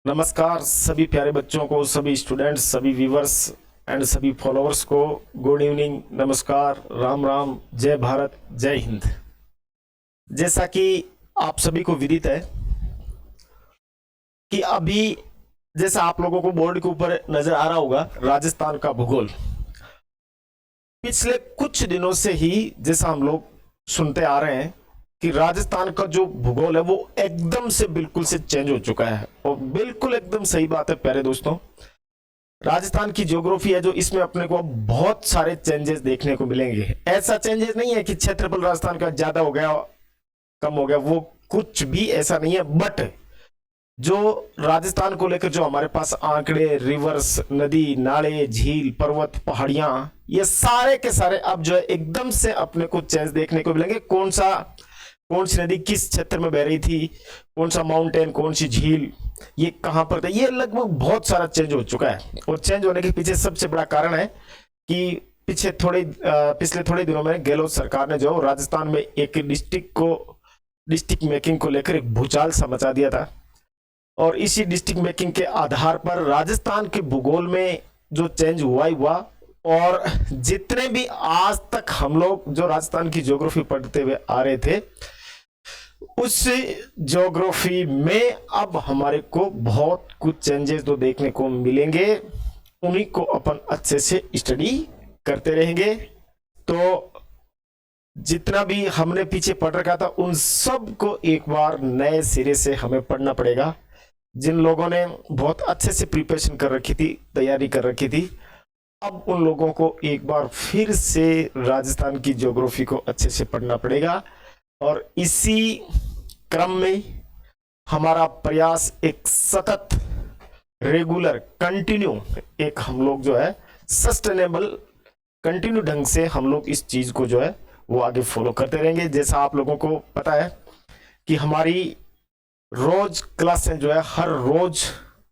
नमस्कार सभी प्यारे बच्चों को, सभी स्टूडेंट्स, सभी व्यूवर्स एंड सभी फॉलोअर्स को गुड इवनिंग, नमस्कार, राम राम, जय भारत, जय हिंद। जैसा कि आप सभी को विदित है कि अभी जैसा आप लोगों को बोर्ड के ऊपर नजर आ रहा होगा, राजस्थान का भूगोल पिछले कुछ दिनों से ही जैसा हम लोग सुनते आ रहे हैं कि राजस्थान का जो भूगोल है वो एकदम से बिल्कुल से चेंज हो चुका है। और बिल्कुल एकदम सही बात है प्यारे दोस्तों, राजस्थान की ज्योग्राफी है जो इसमें अपने को बहुत सारे चेंजेस देखने को मिलेंगे। ऐसा चेंजेस नहीं है कि क्षेत्रफल राजस्थान का ज्यादा हो गया, कम हो गया, वो कुछ भी ऐसा नहीं है। बट जो राजस्थान को लेकर जो हमारे पास आंकड़े, रिवर्स, नदी, नाले, झील, पर्वत, पहाड़ियां, ये सारे के सारे अब जो है एकदम से अपने को चेंज देखने को मिलेंगे। कौन सी नदी किस क्षेत्र में बह रही थी, कौन सा माउंटेन, कौन सी झील, ये कहां पर था, ये लगभग बहुत सारा चेंज हो चुका है। और चेंज होने के पीछे सबसे बड़ा कारण है कि पिछले थोड़े दिनों में गहलोत सरकार ने जो राजस्थान में एक डिस्ट्रिक्ट मेकिंग को लेकर एक भूचाल सा मचा दिया था। और इसी डिस्ट्रिक्ट मेकिंग के आधार पर राजस्थान के भूगोल में जो चेंज हुआ और जितने भी आज तक हम लोग जो राजस्थान की ज्योग्राफी पढ़ते हुए आ रहे थे, उस ज्योग्राफी में अब हमारे को बहुत कुछ चेंजेस तो देखने को मिलेंगे। उन्हीं को अपन अच्छे से स्टडी करते रहेंगे। तो जितना भी हमने पीछे पढ़ रखा था उन सब को एक बार नए सिरे से हमें पढ़ना पड़ेगा। जिन लोगों ने बहुत अच्छे से प्रिपरेशन कर रखी थी, तैयारी कर रखी थी, अब उन लोगों को एक बार फिर से राजस्थान की ज्योग्राफी को अच्छे से पढ़ना पड़ेगा। और इसी क्रम में हमारा प्रयास एक सतत, रेगुलर, कंटिन्यू, एक हम लोग जो है सस्टेनेबल, कंटिन्यू ढंग से हम लोग इस चीज को जो है वो आगे फॉलो करते रहेंगे। जैसा आप लोगों को पता है कि हमारी रोज क्लासें जो है हर रोज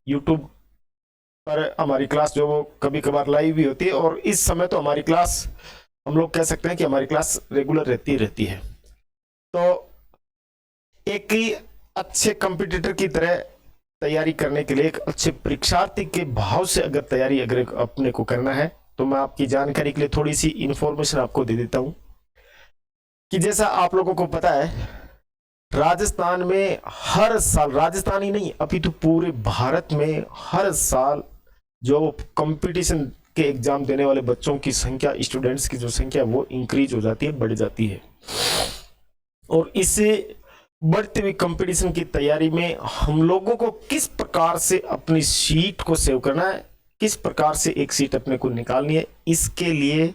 यूट्यूब पर हमारी क्लास जो वो कभी कभार लाइव भी होती है। और इस समय तो हमारी क्लास, हम लोग कह सकते हैं कि हमारी क्लास रेगुलर रहती है। तो एक ही अच्छे कंपटीटर की तरह तैयारी करने के लिए, एक अच्छे परीक्षार्थी के भाव से अगर अपने को करना है, तो मैं आपकी जानकारी के लिए थोड़ी सी इंफॉर्मेशन आपको दे देता हूं कि जैसा आप लोगों को पता है, राजस्थान में हर साल, राजस्थान ही नहीं अभी तो पूरे भारत में हर साल जो कंपटीशन के एग्जाम देने वाले बच्चों की संख्या, स्टूडेंट्स की जो संख्या वो इंक्रीज हो जाती है, बढ़ जाती है। और इससे बढ़ती हुई कंपटीशन की तैयारी में हम लोगों को किस प्रकार से अपनी सीट को सेव करना है, किस प्रकार से एक सीट अपने को निकालनी है, इसके लिए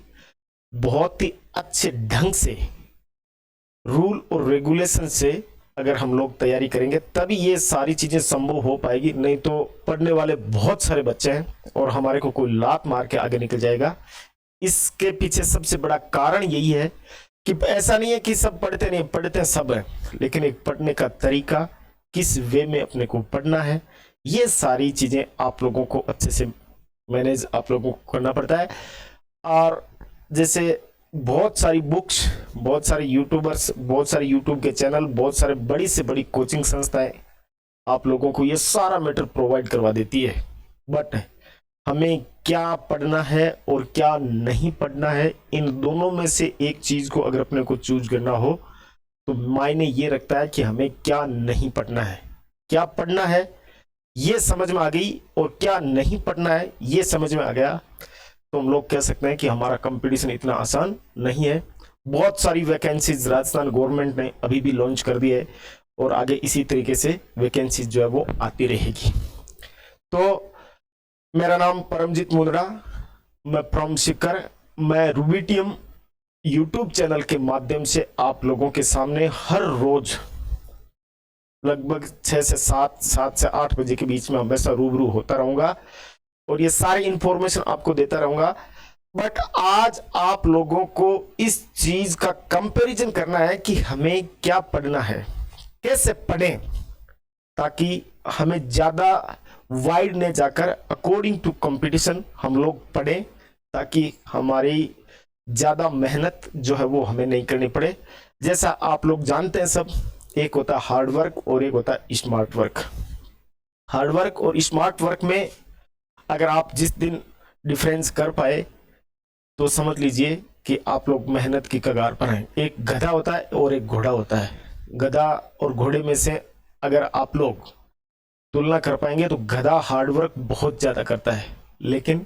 बहुत ही अच्छे ढंग से रूल और रेगुलेशन से अगर हम लोग तैयारी करेंगे तभी ये सारी चीजें संभव हो पाएगी। नहीं तो पढ़ने वाले बहुत सारे बच्चे हैं और हमारे को कोई लात मार के आगे निकल जाएगा। इसके पीछे सबसे बड़ा कारण यही है कि ऐसा नहीं है कि सब पढ़ते नहीं, पढ़ते सब है, लेकिन एक पढ़ने का तरीका, किस वे में अपने को पढ़ना है, ये सारी चीजें आप लोगों को अच्छे से मैनेज आप लोगों को करना पड़ता है। और जैसे बहुत सारी बुक्स, बहुत सारे यूट्यूबर्स, बहुत सारे यूट्यूब के चैनल, बहुत सारे बड़ी से बड़ी कोचिंग संस्थाएं आप लोगों को ये सारा मैटर प्रोवाइड करवा देती है। बट हमें क्या पढ़ना है और क्या नहीं पढ़ना है, इन दोनों में से एक चीज को अगर अपने को चूज करना हो तो मायने ये रखता है कि हमें क्या नहीं पढ़ना है। क्या पढ़ना है ये समझ में आ गई और क्या नहीं पढ़ना है ये समझ में आ गया, तो हम लोग कह सकते हैं कि हमारा कंपटीशन इतना आसान नहीं है। बहुत सारी वैकेंसीज राजस्थान गवर्नमेंट ने अभी भी लॉन्च कर दी है और आगे इसी तरीके से वैकेंसीज जो है वो आती रहेगी। तो मेरा नाम परमजीत मुंदड़ा, मैं फ्रॉम सीकर, मैं रूबीटीएम यूट्यूब चैनल के माध्यम से आप लोगों के सामने हर रोज लगभग 6 से 7 से 8 बजे के बीच में हमेशा रूबरू होता रहूंगा और ये सारी इंफॉर्मेशन आपको देता रहूंगा। बट आज आप लोगों को इस चीज का कंपैरिजन करना है कि हमें क्या पढ़ना है, कैसे पढ़ें, ताकि हमें ज्यादा वाइड ने जाकर अकॉर्डिंग टू कंपटीशन हम लोग पढ़ें, ताकि हमारी ज्यादा मेहनत जो है वो हमें नहीं करनी पड़े। जैसा आप लोग जानते हैं सब, एक होता है हार्ड वर्क और एक होता है स्मार्ट वर्क। हार्ड वर्क और स्मार्ट वर्क में अगर आप जिस दिन डिफरेंस कर पाए तो समझ लीजिए कि आप लोग मेहनत की कगार पर हैं। एक गधा होता है और एक घोड़ा होता है। गधा और घोड़े में से अगर आप लोग तुलना कर पाएंगे तो गधा हार्ड वर्क बहुत ज्यादा करता है लेकिन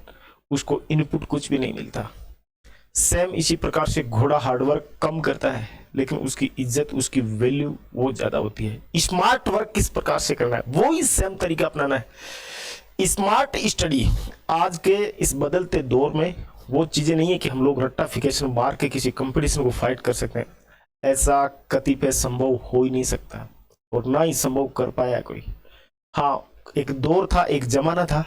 उसको इनपुट कुछ भी नहीं मिलता। सेम इसी प्रकार से घोड़ा हार्डवर्क कम करता है लेकिन उसकी इज्जत, उसकी वैल्यू बहुत ज्यादा होती है। स्मार्ट वर्क किस प्रकार से करना है, वो ही सेम तरीका अपनाना है। स्मार्ट स्टडी आज के इस बदलते दौर में वो चीजें नहीं है कि हम लोग रट्टाफिकेशन मार के किसी कंपटीशन को फाइट कर सकते हैं। ऐसा कतिपय संभव हो ही नहीं सकता और ना ही संभव कर पाया कोई। हाँ, एक दौर था, एक जमाना था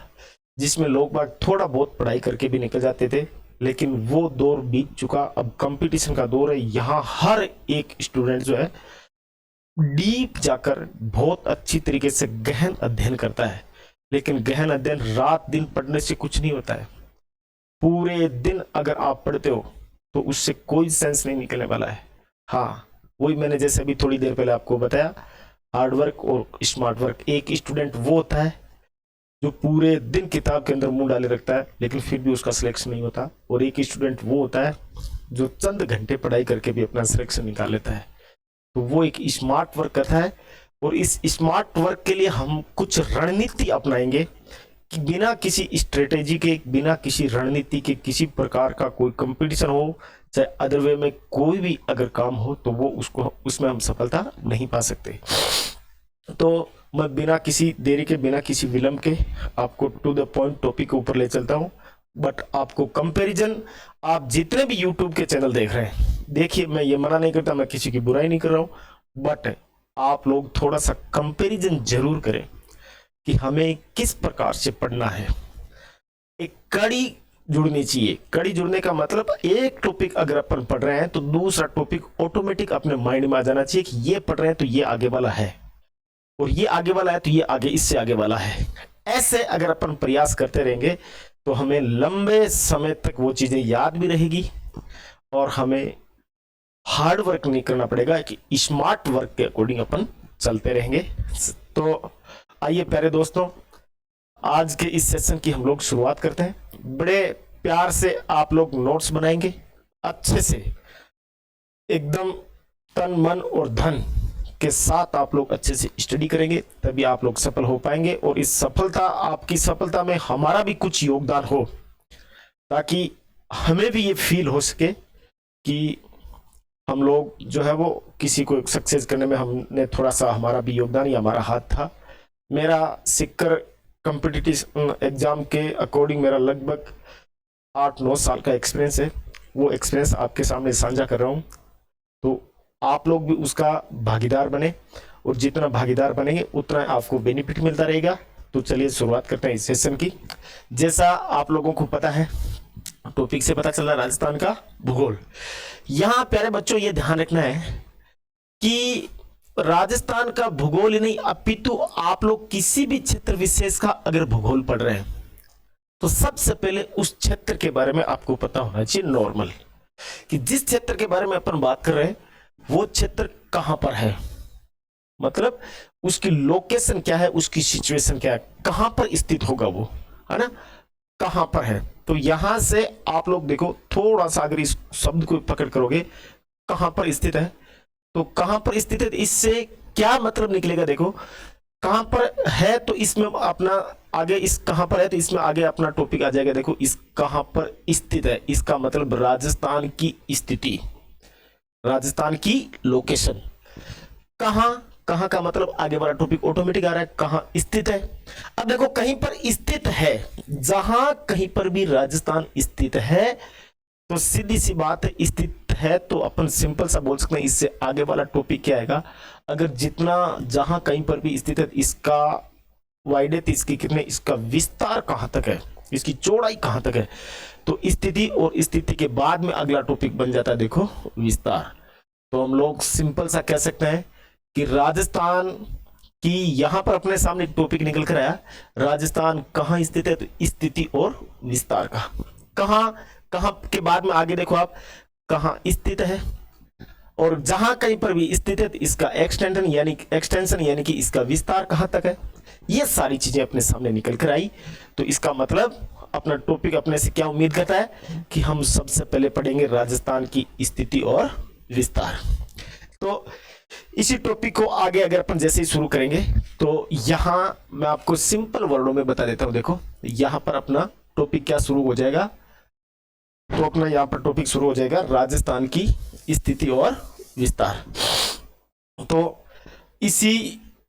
जिसमें लोग बाग थोड़ा बहुत पढ़ाई करके भी निकल जाते थे लेकिन वो दौर बीत चुका। अब कंपटीशन का दौर है। यहाँ हर एक स्टूडेंट जो है डीप जाकर बहुत अच्छी तरीके से गहन अध्ययन करता है लेकिन गहन अध्ययन रात दिन पढ़ने से कुछ नहीं होता है। पूरे दिन अगर आप पढ़ते हो तो उससे कोई सेंस नहीं निकलने वाला है। हाँ, वही मैंने जैसे अभी थोड़ी देर पहले आपको बताया, हार्डवर्क और स्मार्ट वर्क। एक स्टूडेंट वो होता है जो पूरे दिन किताब के अंदर मुंह डाले रखता है लेकिन फिर भी उसका सिलेक्शन नहीं होता, और एक स्टूडेंट वो होता है जो चंद घंटे पढ़ाई करके भी अपना सिलेक्शन निकाल लेता है। तो वो एक स्मार्ट वर्क करता है। और इस स्मार्ट वर्क के लिए हम कुछ रणनीति अपनाएंगे कि बिना किसी स्ट्रेटेजी के, बिना किसी रणनीति के, किसी प्रकार का कोई कंपटीशन हो चाहे अदर वे में कोई भी अगर काम हो तो वो उसमें हम सफलता नहीं पा सकते। तो मैं बिना किसी देरी के, बिना किसी विलंब के आपको टू द पॉइंट टॉपिक के ऊपर ले चलता हूं। बट आपको कंपैरिजन, आप जितने भी यूट्यूब के चैनल देख रहे हैं, देखिए मैं ये मना नहीं करता, मैं किसी की बुराई नहीं कर रहा हूं, बट आप लोग थोड़ा सा कंपैरिजन जरूर करें कि हमें किस प्रकार से पढ़ना है। एक कड़ी जुड़नी चाहिए। कड़ी जुड़ने का मतलब एक टॉपिक अगर अपन पढ़ रहे हैं तो दूसरा टॉपिक ऑटोमेटिक अपने माइंड में आ जाना चाहिए कि ये पढ़ रहे हैं तो ये आगे वाला है, और ये आगे वाला है तो ये आगे इससे आगे वाला है। ऐसे अगर अपन प्रयास करते रहेंगे तो हमें लंबे समय तक वो चीजें याद भी रहेगी और हमें हार्ड वर्क नहीं करना पड़ेगा कि स्मार्ट वर्क के अकॉर्डिंग अपन चलते रहेंगे। तो आइए प्यारे दोस्तों, आज के इस सेशन की हम लोग शुरुआत करते हैं। बड़े प्यार से आप लोग नोट्स बनाएंगे, अच्छे से एकदम तन मन और धन के साथ आप लोग अच्छे से स्टडी करेंगे, तभी आप लोग सफल हो पाएंगे। और इस सफलता, आपकी सफलता में हमारा भी कुछ योगदान हो, ताकि हमें भी ये फील हो सके कि हम लोग जो है वो किसी को सक्सेस करने में हमने थोड़ा सा, हमारा भी योगदान या हमारा हाथ था। मेरा सिक्कर कॉम्पिटिटिव एग्जाम के अकॉर्डिंग मेरा लगभग 8-9 साल का एक्सपीरियंस है। वो एक्सपीरियंस आपके सामने साझा कर रहा हूँ, तो आप लोग भी उसका भागीदार बने, और जितना भागीदार बनेंगे उतना आपको बेनिफिट मिलता रहेगा। तो चलिए शुरुआत करते हैं इस सेशन की। जैसा आप लोगों को पता है, टॉपिक से पता चल रहा है राजस्थान का भूगोल। यहां प्यारे बच्चों ये ध्यान रखना है कि राजस्थान का भूगोल ही नहीं, अपितु आप लोग किसी भी क्षेत्र विशेष का अगर भूगोल पढ़ रहे हैं तो सबसे पहले उस क्षेत्र के बारे में आपको पता होना चाहिए नॉर्मल, कि जिस क्षेत्र के बारे में अपन बात कर रहे हैं वो क्षेत्र कहां पर है, मतलब उसकी लोकेशन क्या है, उसकी सिचुएशन क्या है, कहां पर स्थित होगा वो, है ना, कहां पर है। तो यहां से आप लोग देखो, थोड़ा सा अगर इस शब्द को पकड़ करोगे, कहां पर स्थित है, तो कहां पर स्थित है, इससे क्या मतलब निकलेगा। देखो कहां पर है तो इसमें अपना आगे, इस कहां पर है तो इसमें आगे अपना टॉपिक आ जाएगा। देखो इस कहां पर स्थित है, इसका मतलब राजस्थान की स्थिति, राजस्थान की लोकेशन। कहां, कहां का मतलब आगे वाला टॉपिक ऑटोमेटिक आ रहा है, कहां स्थित है। अब देखो कहीं पर स्थित है, जहां कहीं पर भी राजस्थान स्थित है तो सीधी सी बात है, स्थित है तो अपन सिंपल सा बोल सकते हैं, इससे आगे वाला टॉपिक क्या आएगा, अगर जितना जहां कहीं पर भी स्थित है, इसका वाइडेथ, इसकी कितने, इसका विस्तार कहां तक है, इसकी चौड़ाई कहां तक है। तो स्थिति, और स्थिति के बाद में अगला टॉपिक बन जाता है देखो विस्तार। तो हम लोग सिंपल सा कह सकते हैं कि राजस्थान की, यहां पर अपने सामने टॉपिक निकल कर आया, राजस्थान कहां स्थित है, तो स्थिति और विस्तार का। कहां, कहां के बाद में आगे देखो आप, कहां स्थित है और जहां कहीं पर भी स्थित है इसका एक्सटेंशन यानी कि इसका विस्तार कहां तक है, ये सारी चीजें अपने सामने निकल कर आई। तो इसका मतलब अपना टॉपिक अपने से क्या उम्मीद करता है कि हम सबसे पहले पढ़ेंगे राजस्थान की स्थिति और विस्तार। तो इसी टॉपिक को आगे अगर अपन जैसे ही शुरू करेंगे तो यहां मैं आपको सिंपल वर्डों में बता देता हूं। देखो यहां पर अपना टॉपिक क्या शुरू हो जाएगा, तो अपना यहां पर टॉपिक शुरू हो जाएगा राजस्थान की स्थिति और विस्तार। तो इसी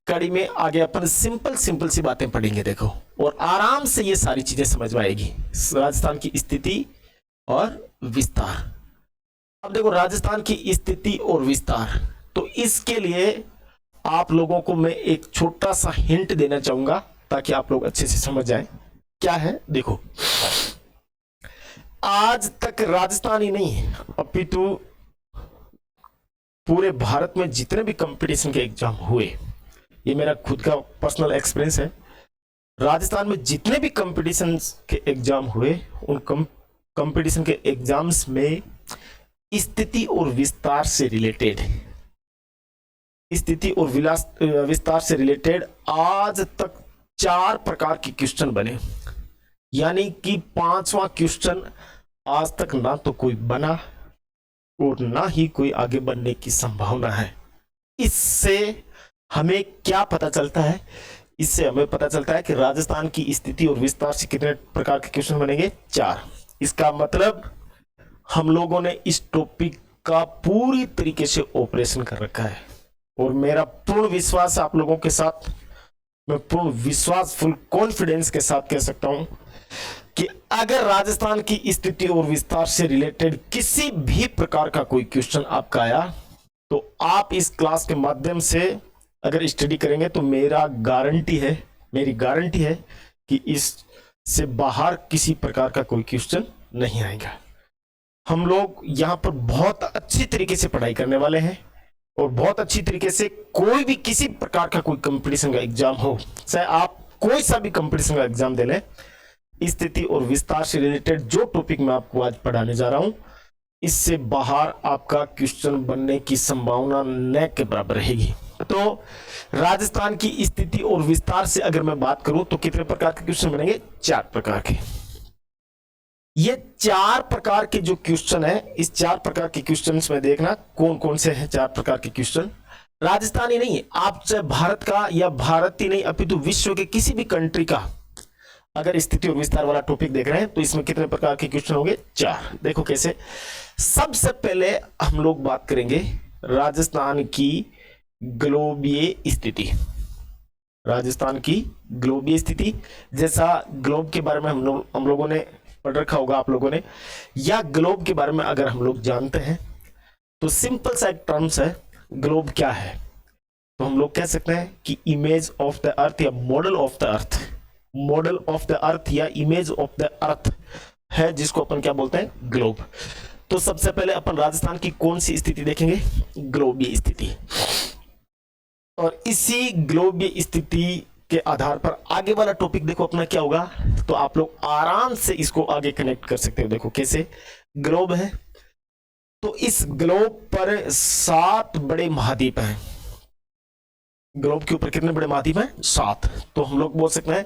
कड़ी में आगे अपन सिंपल सी बातें पढ़ेंगे देखो, और आराम से ये सारी चीजें समझ में आएगी, राजस्थान की स्थिति और विस्तार। अब देखो राजस्थान की स्थिति और विस्तार, तो इसके लिए आप लोगों को मैं एक छोटा सा हिंट देना चाहूंगा ताकि आप लोग अच्छे से समझ जाएं। क्या है देखो, आज तक राजस्थान ही नहीं अपितु पूरे भारत में जितने भी कंपटीशन के एग्जाम हुए, ये मेरा खुद का पर्सनल एक्सपीरियंस है, राजस्थान में जितने भी कंपटीशन के एग्जाम हुए उन कंपटीशन के एग्जाम्स में स्थिति और विस्तार से रिलेटेड आज तक 4 प्रकार के क्वेश्चन बने, यानी कि 5वां क्वेश्चन आज तक ना तो कोई बना और ना ही कोई आगे बनने की संभावना है। इससे हमें क्या पता चलता है, इससे हमें पता चलता है कि राजस्थान की स्थिति और विस्तार से कितने प्रकार के क्वेश्चन बनेंगे, 4। इसका मतलब हम लोगों ने इस टॉपिक का पूरी तरीके से ऑपरेशन कर रखा है, और मेरा पूर्ण विश्वास आप लोगों के साथ, मैं पूर्ण विश्वास फुल कॉन्फिडेंस के साथ कह सकता हूं कि अगर राजस्थान की स्थिति और विस्तार से रिलेटेड किसी भी प्रकार का कोई क्वेश्चन आपका आया तो आप इस क्लास के माध्यम से अगर स्टडी करेंगे तो मेरी गारंटी है कि इससे बाहर किसी प्रकार का कोई क्वेश्चन नहीं आएगा। हम लोग यहां पर बहुत अच्छी तरीके से पढ़ाई करने वाले हैं और बहुत अच्छी तरीके से कोई भी किसी प्रकार का कोई कंपटीशन का एग्जाम हो, चाहे आप कोई सा भी कंपटीशन का एग्जाम दे लें, स्थिति और विस्तार से रिलेटेड जो टॉपिक मैं आपको आज पढ़ाने जा रहा हूं, इससे बाहर आपका क्वेश्चन बनने की संभावना न के बराबर रहेगी। तो राजस्थान की स्थिति और विस्तार से अगर मैं बात करूं तो कितने प्रकार के क्वेश्चन बनेंगे, 4 प्रकार के। ये 4 प्रकार के जो क्वेश्चन है, इस 4 प्रकार के क्वेश्चंस में देखना कौन कौन से हैं 4 प्रकार के क्वेश्चन। राजस्थान ही नहीं है, आप चाहे भारत का या भारत ही नहीं अपितु विश्व के किसी भी कंट्री का अगर स्थिति और विस्तार वाला टॉपिक देख रहे हैं तो इसमें कितने प्रकार के क्वेश्चन होंगे, 4। देखो कैसे। सबसे पहले हम लोग बात करेंगे राजस्थान की ग्लोबीय स्थिति। राजस्थान की ग्लोबीय स्थिति, जैसा ग्लोब के बारे में हम लोगों ने पढ़ रखा होगा आप लोगों ने, या ग्लोब के बारे में अगर हम लोग जानते हैं तो सिंपल सा एक टर्म्स है, ग्लोब क्या है, तो हम लोग कह सकते हैं कि इमेज ऑफ द अर्थ या model of the earth, model of the earth या इमेज ऑफ द अर्थ है, जिसको अपन क्या बोलते हैं, ग्लोब। तो सबसे पहले अपन राजस्थान की कौन सी स्थिति देखेंगे, ग्लोबीय स्थिति। और इसी ग्लोबीय स्थिति के आधार पर आगे वाला टॉपिक देखो अपना क्या होगा, तो आप लोग आराम से इसको आगे कनेक्ट कर सकते हो। देखो कैसे, ग्लोब है तो इस ग्लोब पर 7 बड़े महाद्वीप हैं। ग्लोब के ऊपर कितने बड़े महाद्वीप हैं, 7। तो हम लोग बोल सकते हैं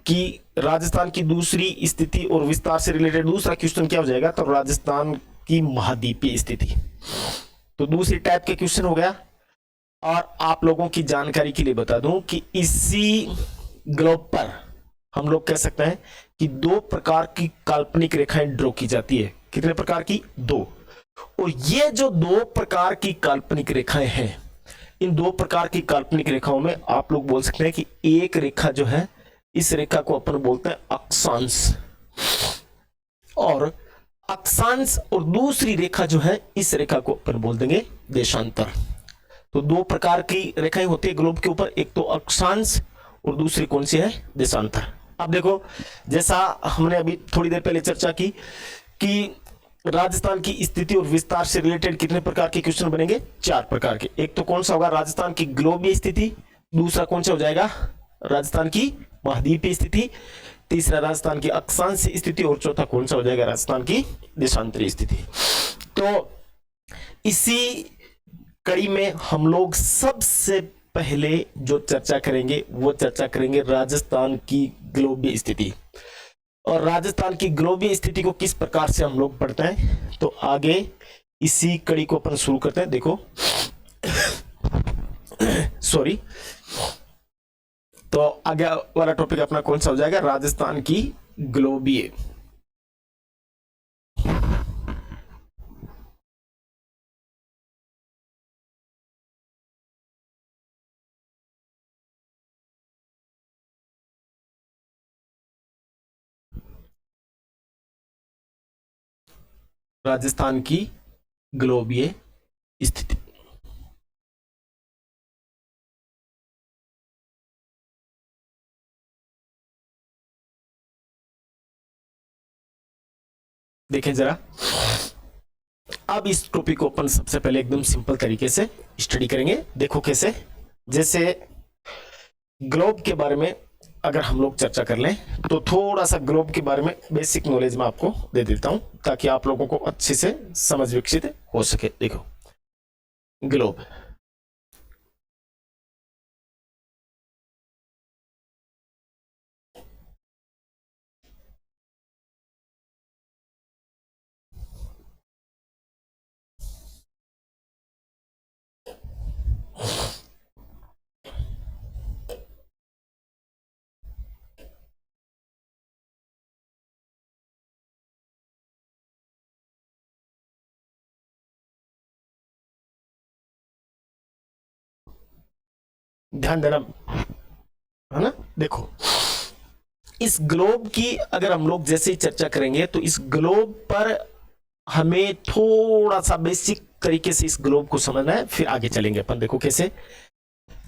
कि राजस्थान की दूसरी स्थिति और विस्तार से रिलेटेड दूसरा क्वेश्चन क्या हो जाएगा, तो राजस्थान की महाद्वीपीय स्थिति। तो दूसरी टाइप के क्वेश्चन हो गया। और आप लोगों की जानकारी के लिए बता दूं कि इसी ग्लोब पर हम लोग कह सकते हैं कि 2 प्रकार की काल्पनिक रेखाएं ड्रॉ की जाती है। कितने प्रकार की, 2। और ये जो 2 प्रकार की काल्पनिक रेखाएं हैं, इन 2 प्रकार की काल्पनिक रेखाओं में आप लोग बोल सकते हैं कि एक रेखा जो है, इस रेखा को अपन बोलते हैं अक्षांश, और अक्षांश, और दूसरी रेखा जो है इस रेखा को अपन बोल देंगे देशांतर। तो 2 प्रकार की रेखाएं होती है ग्लोब के ऊपर, एक तो अक्षांश और दूसरी कौन सी है, देशांतर। अब देखो, जैसा हमने अभी थोड़ी देर पहले चर्चा की कि राजस्थान की स्थिति और विस्तार से रिलेटेड कितने प्रकार के क्वेश्चन बनेंगे, 4 प्रकार के। एक तो कौन सा होगा, राजस्थान की ग्लोबीय स्थिति, दूसरा कौन सा हो जाएगा, राजस्थान की महाद्वीपीय स्थिति, तीसरा राजस्थान की अक्षांश स्थिति, और चौथा कौन सा हो जाएगा, राजस्थान की देशांतरीय स्थिति। तो इसी कड़ी में हम लोग सबसे पहले जो चर्चा करेंगे वो चर्चा करेंगे राजस्थान की ग्लोबीय स्थिति। और राजस्थान की ग्लोबीय स्थिति को किस प्रकार से हम लोग पढ़ते हैं, तो आगे इसी कड़ी को अपन शुरू करते हैं। देखो सॉरी, तो आगे वाला टॉपिक अपना कौन सा हो जाएगा, राजस्थान की ग्लोबीय। राजस्थान की ग्लोबीय स्थिति। देखें जरा, अब इस टॉपिक को अपन सबसे पहले एकदम सिंपल तरीके से स्टडी करेंगे। देखो कैसे, जैसे ग्लोब के बारे में अगर हम लोग चर्चा कर लें तो थोड़ा सा ग्लोब के बारे में बेसिक नॉलेज मैं आपको दे देता हूं ताकि आप लोगों को अच्छे से समझ विकसित हो सके। देखो ग्लोब, ध्यान देना है ना। देखो इस ग्लोब की अगर हम लोग जैसे ही चर्चा करेंगे तो इस ग्लोब पर हमें थोड़ा सा बेसिक तरीके से इस ग्लोब को समझना है, फिर आगे चलेंगे अपन। देखो कैसे,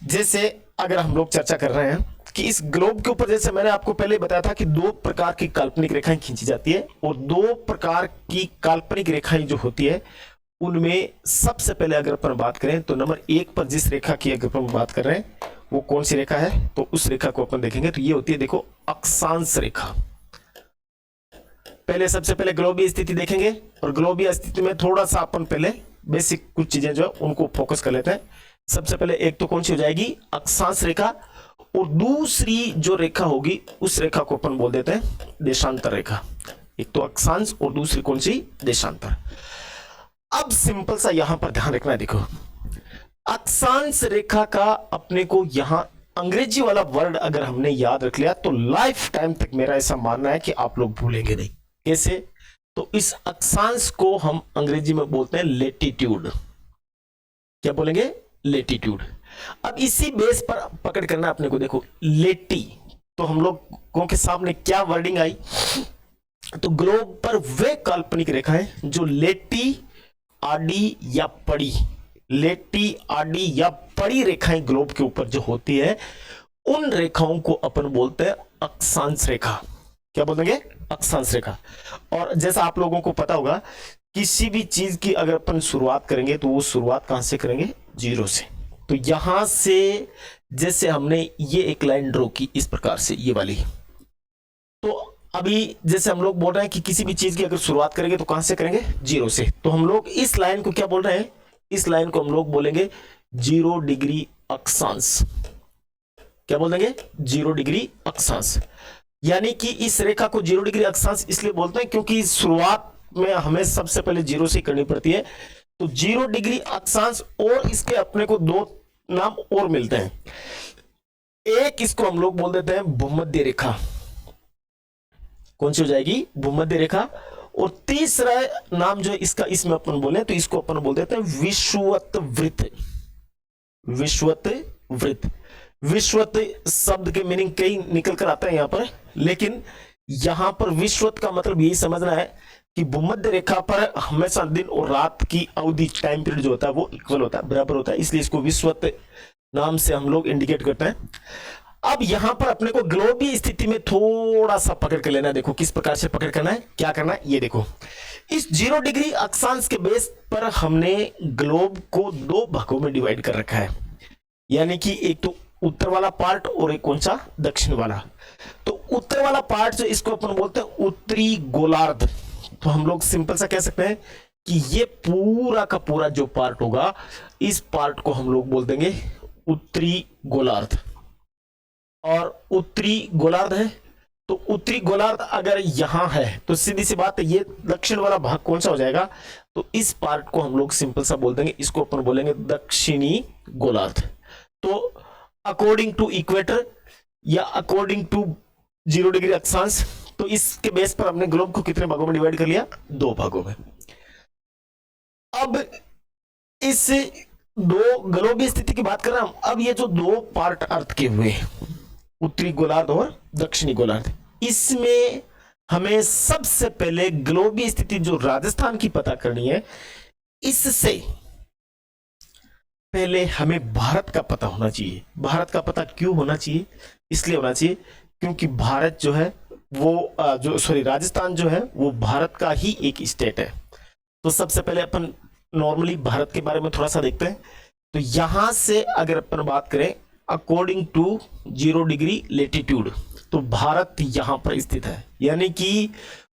जैसे अगर हम लोग चर्चा कर रहे हैं कि इस ग्लोब के ऊपर, जैसे मैंने आपको पहले बताया था कि दो प्रकार की काल्पनिक रेखाएं खींची जाती है, और दो प्रकार की काल्पनिक रेखाएं जो होती है उनमें सबसे पहले अगर अपन बात करें तो नंबर 1 पर जिस रेखा की अगर अपन बात कर रहे हैं वो कौन सी रेखा है, तो उस रेखा को अपन देखेंगे तो ये होती है, देखो अक्षांश रेखा। पहले सबसे पहले ग्लोबीय स्थिति देखेंगे, और ग्लोबीय स्थिति में थोड़ा सा अपन पहले बेसिक कुछ चीजें जो है उनको फोकस कर लेते हैं। सबसे पहले एक तो कौन सी हो जाएगी, अक्षांश रेखा, और दूसरी जो रेखा होगी उस रेखा को अपन बोल देते हैं देशांतर रेखा। एक तो अक्षांश और दूसरी कौन सी, देशांतर। अब सिंपल सा यहां पर ध्यान रखना है, देखो अक्षांश रेखा का अपने को यहां अंग्रेजी वाला वर्ड अगर हमने याद रख लिया तो लाइफ टाइम तक मेरा ऐसा मानना है कि आप लोग भूलेंगे नहीं। कैसे, तो इस अक्षांश को हम अंग्रेजी में बोलते हैं लेटीट्यूड। क्या बोलेंगे, लेटीट्यूड। अब इसी बेस पर पकड़ करना अपने को। देखो लेटी, तो हम लोगों के सामने क्या वर्डिंग आई, तो ग्लोब पर वे काल्पनिक रेखाएं जो लेटी, आडी या पड़ी, लेटी, आडी या पड़ी रेखाएं ग्लोब के ऊपर जो होती है उन रेखाओं को अपन बोलते हैं अक्षांश रेखा। क्या बोलेंगे, अक्षांश रेखा। और जैसा आप लोगों को पता होगा किसी भी चीज की अगर अपन शुरुआत करेंगे तो वो शुरुआत कहां से करेंगे, जीरो से। तो यहां से जैसे हमने ये एक लाइन ड्रॉ की इस प्रकार से, ये वाली, तो अभी जैसे हम लोग बोल रहे हैं कि किसी भी चीज की अगर शुरुआत करेंगे तो कहां से करेंगे, जीरो से। तो हम लोग इस लाइन को क्या बोल रहे हैं, इस लाइन को हम लोग बोलेंगे 0 डिग्री अक्षांश। क्या बोल देंगे, 0 डिग्री अक्षांश। यानी कि इस रेखा को 0 डिग्री अक्षांश इसलिए बोलते हैं क्योंकि शुरुआत में हमें सबसे पहले जीरो से करनी पड़ती है। तो 0 डिग्री अक्षांश, और इसके अपने को दो नाम और मिलते हैं। एक इसको हम लोग बोल देते हैं भूमध्य रेखा। कौन सी हो जाएगी, भूमध्य रेखा। और तीसरा नाम जो है इसका, इसमें अपन बोले तो इसको अपन बोल देते हैं विषुवत वृत्त। विषुवत वृत्त, विषुवत शब्द के मीनिंग कई निकल कर आता है यहां पर, लेकिन यहां पर विषुवत का मतलब यही समझना है कि भूमध्य रेखा पर हमेशा दिन और रात की अवधि, टाइम पीरियड जो होता है वो इक्वल होता है, बराबर होता है, इसलिए इसको विषुवत नाम से हम लोग इंडिकेट करते हैं। अब यहां पर अपने को ग्लोबीय स्थिति में थोड़ा सा पकड़ कर लेना है। देखो किस प्रकार से पकड़ करना है, क्या करना है, ये देखो इस 0 डिग्री अक्षांश के बेस पर हमने ग्लोब को दो भागों में डिवाइड कर रखा है। यानी कि एक तो उत्तर वाला पार्ट और एक कौन सा, दक्षिण वाला। तो उत्तर वाला पार्ट जो इसको अपन बोलते हैं उत्तरी गोलार्ध। तो हम लोग सिंपल सा कह सकते हैं कि ये पूरा का पूरा जो पार्ट होगा, इस पार्ट को हम लोग बोल देंगे उत्तरी गोलार्ध। और उत्तरी गोलार्ध है, तो उत्तरी गोलार्ध अगर यहां है तो सीधी सी बात है ये दक्षिण वाला भाग कौन सा हो जाएगा, तो इस पार्ट को हम लोग सिंपल सा बोल देंगे, इसको अपन बोलेंगे दक्षिणी गोलार्ध। तो अकॉर्डिंग टू इक्वेटर या अकॉर्डिंग टू 0 डिग्री अक्षांश, तो इसके बेस पर हमने ग्लोब को कितने भागों में डिवाइड कर लिया, 2 भागों में। अब इस दो ग्लोबीय स्थिति की बात कर रहे हैं हम। अब ये जो 2 पार्ट अर्थ के हुए, उत्तरी गोलार्ध और दक्षिणी गोलार्ध, इसमें हमें सबसे पहले ग्लोबीय स्थिति जो राजस्थान की पता करनी है। इससे पहले हमें भारत का पता होना चाहिए। भारत का पता क्यों होना चाहिए, इसलिए होना चाहिए क्योंकि भारत जो है वो राजस्थान जो है वो भारत का ही एक स्टेट है। तो सबसे पहले अपन नॉर्मली भारत के बारे में थोड़ा सा देखते हैं। तो यहां से अगर अपन बात करें अकॉर्डिंग टू 0 डिग्री लेटीट्यूड, तो भारत यहां पर स्थित है, यानी कि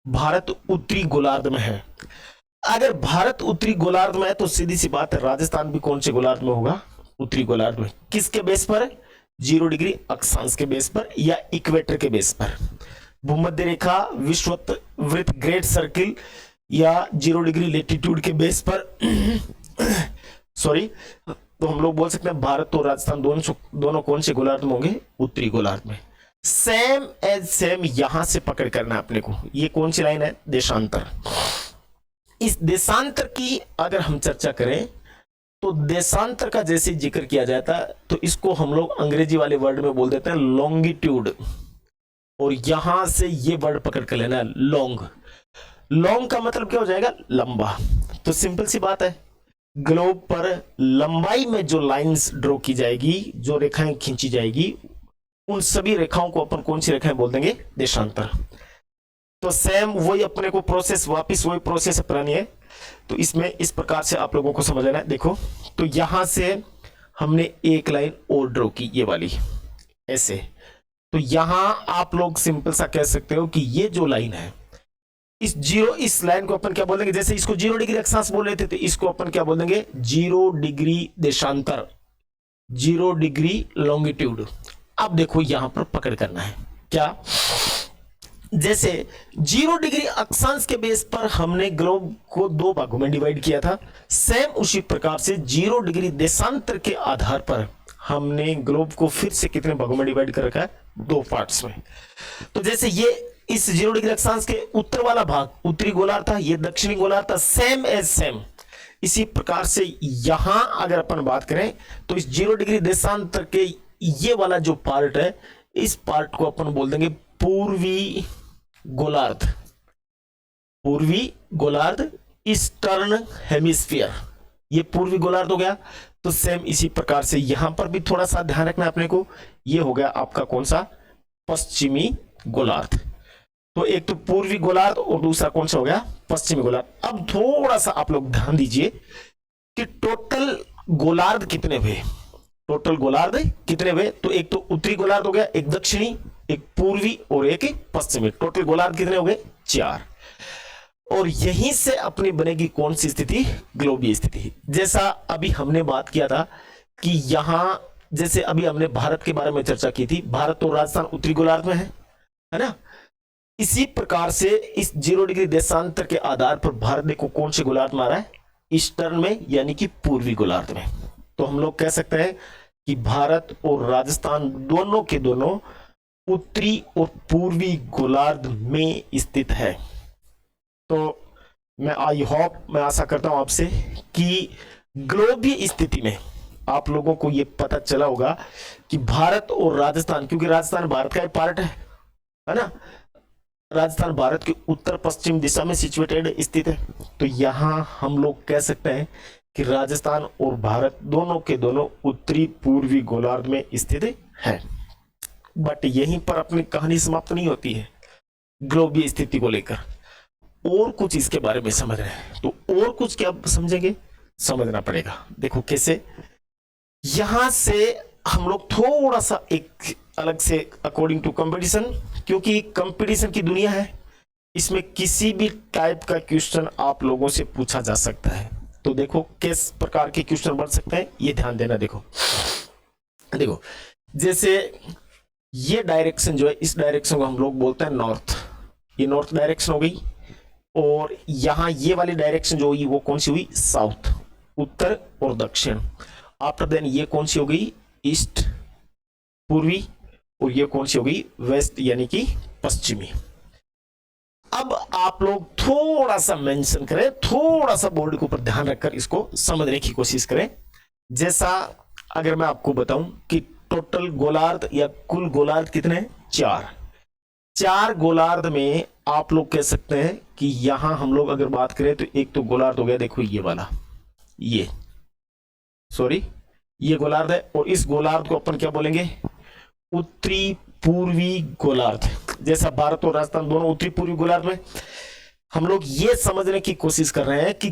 भारत उत्तरी गोलार्ध में है। अगर भारत उत्तरी गोलार्ध में है तो सीधी सी बात है राजस्थान भी कौन से गोलार्ध में होगा, उत्तरी गोलार्ध में। किसके बेस पर, 0 डिग्री अक्षांश के बेस पर या इक्वेटर के बेस पर। भूमध्य रेखा, विषुववृत्त, ग्रेट सर्किल या 0 डिग्री लेटीट्यूड के बेस पर सॉरी, तो हम लोग बोल सकते हैं भारत और राजस्थान दोनों कौन से गोलार्ध में होंगे, उत्तरी गोलार्ध में। सेम एज सेम यहां से पकड़ करना अपने को। ये कौन सी लाइन है, देशांतर। इस देशांतर की अगर हम चर्चा करें तो देशांतर का जैसे जिक्र किया जाता है तो इसको हम लोग अंग्रेजी वाले वर्ड में बोल देते हैं लॉन्गिट्यूड, और यहां से ये वर्ड पकड़ कर लेना है लॉन्ग। लॉन्ग का मतलब क्या हो जाएगा, लंबा। तो सिंपल सी बात है, ग्लोब पर लंबाई में जो लाइंस ड्रॉ की जाएगी, जो रेखाएं खींची जाएगी, उन सभी रेखाओं को अपन कौन सी रेखाएं बोल देंगे, देशांतर। तो सेम वही अपने को प्रोसेस, वापस वही प्रोसेस अपनानी है। तो इसमें इस प्रकार से आप लोगों को समझ लेना है। देखो, तो यहां से हमने एक लाइन और ड्रॉ की, ये वाली ऐसे। तो यहां आप लोग सिंपल सा कह सकते हो कि ये जो लाइन है, इस लाइन को अपन क्या बोलेंगे, जैसे इसको 0 डिग्री अक्षांश बोल रहे थे तो इसको अपन क्या बोलेंगे, 0 डिग्री देशांतर, 0 डिग्री लॉन्गिट्यूड। अब देखो यहां पर पकड़ करना है क्या, जैसे 0 डिग्री अक्षांश के बेस पर हमने ग्लोब को 2 भागों में डिवाइड किया था, सेम उसी प्रकार से 0 डिग्री देशांतर के आधार पर हमने ग्लोब को फिर से कितने भागों में डिवाइड कर रखा है, 2 पार्ट्स में। तो जैसे ये इस 0 डिग्री अक्षांश के उत्तर वाला भाग उत्तरी गोलार्ध था, ये दक्षिणी गोलार्ध था, सेम एज सेम। इसी प्रकार से यहां अगर अपन बात करें तो इस 0 डिग्री देशांतर के ये वाला जो पार्ट है, इस पार्ट को अपन बोल देंगे पूर्वी गोलार्ध। पूर्वी गोलार्ध, ईस्टर्न हेमिस्फीयर, ये पूर्वी गोलार्ध हो गया। तो सेम इसी प्रकार से यहां पर भी थोड़ा सा ध्यान रखना अपने को, ये हो गया आपका कौन सा, पश्चिमी गोलार्ध। तो एक तो पूर्वी गोलार्ध और दूसरा कौन सा हो गया, पश्चिमी गोलार्ध। अब थोड़ा सा आप लोग ध्यान दीजिए कि टोटल गोलार्ध कितने हुए, टोटल गोलार्ध कितने हुए। तो एक तो उत्तरी गोलार्ध हो गया, एक दक्षिणी, एक पूर्वी और एक पश्चिमी। टोटल गोलार्ध कितने हो गए, 4। और यहीं से अपनी बनेगी कौन सी स्थिति, ग्लोबीय स्थिति। जैसा अभी हमने बात किया था कि यहां, जैसे अभी हमने भारत के बारे में चर्चा की थी, भारत और राजस्थान उत्तरी गोलार्ध में है ना। इसी प्रकार से इस 0 डिग्री देशांतर के आधार पर भारत देखो कौन से गोलार्ध में आ रहा है, ईस्टर्न में, यानी कि पूर्वी गोलार्ध में। तो हम लोग कह सकते हैं कि भारत और राजस्थान दोनों के दोनों उत्तरी और पूर्वी गोलार्ध में स्थित है। तो मैं मैं आशा करता हूं आपसे कि ग्लोबीय स्थिति में आप लोगों को यह पता चला होगा कि भारत और राजस्थान, क्योंकि राजस्थान भारत का एक पार्ट है ना, राजस्थान भारत के उत्तर पश्चिम दिशा में सिचुएटेड स्थित है। तो यहां हम लोग कह सकते हैं कि राजस्थान और भारत दोनों के दोनों उत्तरी पूर्वी गोलार्ध में स्थित है। बट यहीं पर अपनी कहानी समाप्त नहीं होती है ग्लोबीय स्थिति को लेकर, और कुछ इसके बारे में समझ रहे हैं। तो और कुछ क्या समझेंगे, समझना पड़ेगा। देखो कैसे, यहां से हम लोग थोड़ा सा एक अलग से अकॉर्डिंग टू कंपटीशन, क्योंकि कंपटीशन की दुनिया है, इसमें किसी भी टाइप का क्वेश्चन आप लोगों से पूछा जा सकता है। तो देखो किस प्रकार के क्वेश्चन बन सकते हैं, ये ध्यान देना। देखो देखो जैसे ये डायरेक्शन जो है, इस डायरेक्शन को हम लोग बोलते हैं नॉर्थ, ये नॉर्थ डायरेक्शन हो गई। और यहां ये वाली डायरेक्शन जो हुई वो कौन सी हुई, साउथ, उत्तर और दक्षिण। आफ्टर देन ये कौन सी हो गई, ईस्ट, पूर्वी। और ये कौन सी हो गई, वेस्ट यानी कि पश्चिमी। अब आप लोग थोड़ा सा मेंशन करें, थोड़ा सा बोर्ड के ऊपर ध्यान रखकर इसको समझने की कोशिश करें। जैसा अगर मैं आपको बताऊं कि टोटल गोलार्ध या कुल गोलार्ध कितने, चार गोलार्ध में आप लोग कह सकते हैं कि यहां हम लोग अगर बात करें तो एक तो गोलार्ध हो गया, देखो ये वाला, ये गोलार्ध है। और इस गोलार्ध को अपन क्या बोलेंगे, उत्तरी पूर्वी गोलार्ध। जैसा भारत और राजस्थान दोनों उत्तरी पूर्वी गोलार्ध में, हम लोग ये समझने की कोशिश कर रहे हैं कि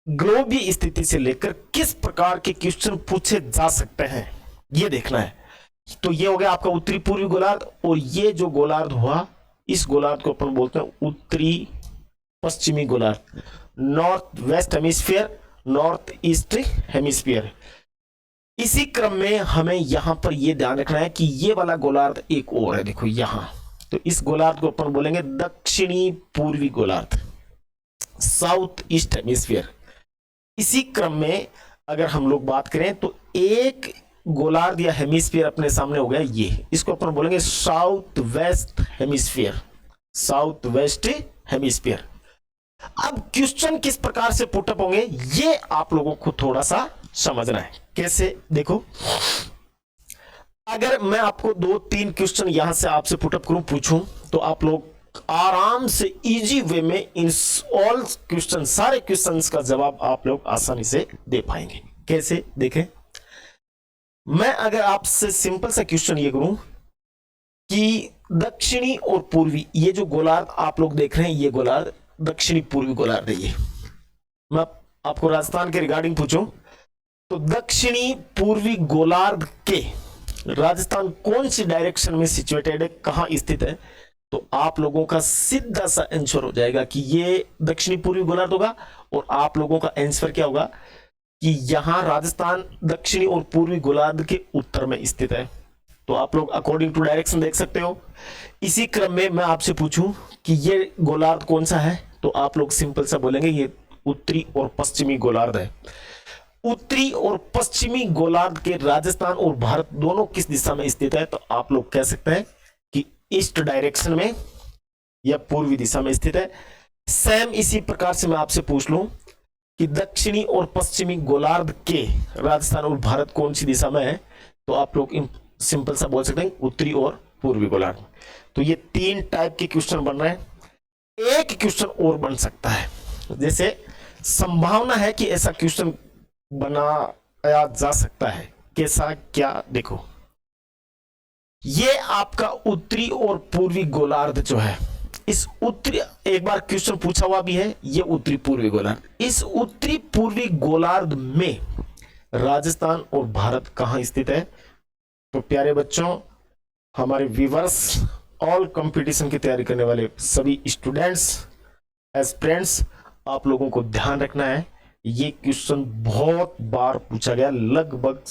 ग्लोबीय स्थिति से लेकर किस प्रकार के क्वेश्चन पूछे जा सकते हैं, ये देखना है। तो ये हो गया आपका उत्तरी पूर्वी गोलार्ध। और ये जो गोलार्ध हुआ, इस गोलार्ध को अपन बोलते हैं उत्तरी पश्चिमी गोलार्ध, north west hemisphere, north east hemisphere. इसी क्रम में हमें यहां पर यह ध्यान रखना है कि ये वाला गोलार्ध एक और है, देखो यहां। तो इस गोलार्ध को अपन बोलेंगे दक्षिणी पूर्वी गोलार्ध, साउथ ईस्ट हेमिस्फीयर। इसी क्रम में अगर हम लोग बात करें तो एक गोलार्ध या हेमिस्फीयर अपने सामने हो गया ये, इसको अपन बोलेंगे south west hemisphere, south west hemisphere. अब क्वेश्चन किस प्रकार से पुटअप होंगे ये आप लोगों को थोड़ा सा समझना है। कैसे, देखो अगर मैं आपको 2-3 क्वेश्चन यहां से आपसे पुटअप करूं, पूछूं, तो आप लोग आराम से इजी वे में इन ऑल क्वेश्चन, सारे क्वेश्चंस का जवाब आप लोग आसानी से दे पाएंगे। कैसे, देखें, मैं अगर आपसे सिंपल सा क्वेश्चन ये करूं कि दक्षिणी और पूर्वी, ये जो गोलार्ध आप लोग देख रहे हैं, ये गोलार्ध दक्षिणी पूर्वी गोलार्ध है। ये मैं आपको राजस्थान के रिगार्डिंग पूछूं तो दक्षिणी पूर्वी गोलार्ध के राजस्थान कौन सी डायरेक्शन में सिचुएटेड है, कहां स्थित है, तो आप लोगों का सीधा सा आंसर हो जाएगा कि ये दक्षिणी पूर्वी गोलार्ध होगा। और आप लोगों का आंसर क्या होगा कि यहां राजस्थान दक्षिणी और पूर्वी गोलार्ध के उत्तर में स्थित है। तो आप लोग अकॉर्डिंग टू डायरेक्शन देख सकते हो। इसी क्रम में मैं आपसे पूछूं कि ये गोलार्ध कौन सा है, तो आप लोग सिंपल सा बोलेंगे ये उत्तरी और पश्चिमी गोलार्ध है। उत्तरी और पश्चिमी गोलार्ध के राजस्थान और भारत दोनों किस दिशा में स्थित है, तो आप लोग कह सकते हैं कि ईस्ट डायरेक्शन में या पूर्वी दिशा में स्थित है। सेम इसी प्रकार से मैं आपसे पूछ लूं कि दक्षिणी और पश्चिमी गोलार्ध के राजस्थान और भारत कौन सी दिशा में है, तो आप लोग सिंपल सा बोल सकते हैं उत्तरी और पूर्वी गोलार्ध। तो ये 3 टाइप के क्वेश्चन बन रहे हैं। एक क्वेश्चन और बन सकता है, जैसे संभावना है कि ऐसा क्वेश्चन बनाया जा सकता है। कैसा, क्या, देखो ये आपका उत्तरी और पूर्वी गोलार्ध जो है, इस उत्तरी, एक बार क्वेश्चन पूछा हुआ भी है, ये उत्तरी पूर्वी गोलार्ध, इस उत्तरी पूर्वी गोलार्ध में राजस्थान और भारत कहां स्थित है। तो प्यारे बच्चों, हमारे व्यूअर्स, ऑल कंपटीशन की तैयारी करने वाले सभी स्टूडेंट्स, एस्पिरेंट्स, आप लोगों को ध्यान रखना है, ये क्वेश्चन बहुत बार पूछा गया, लगभग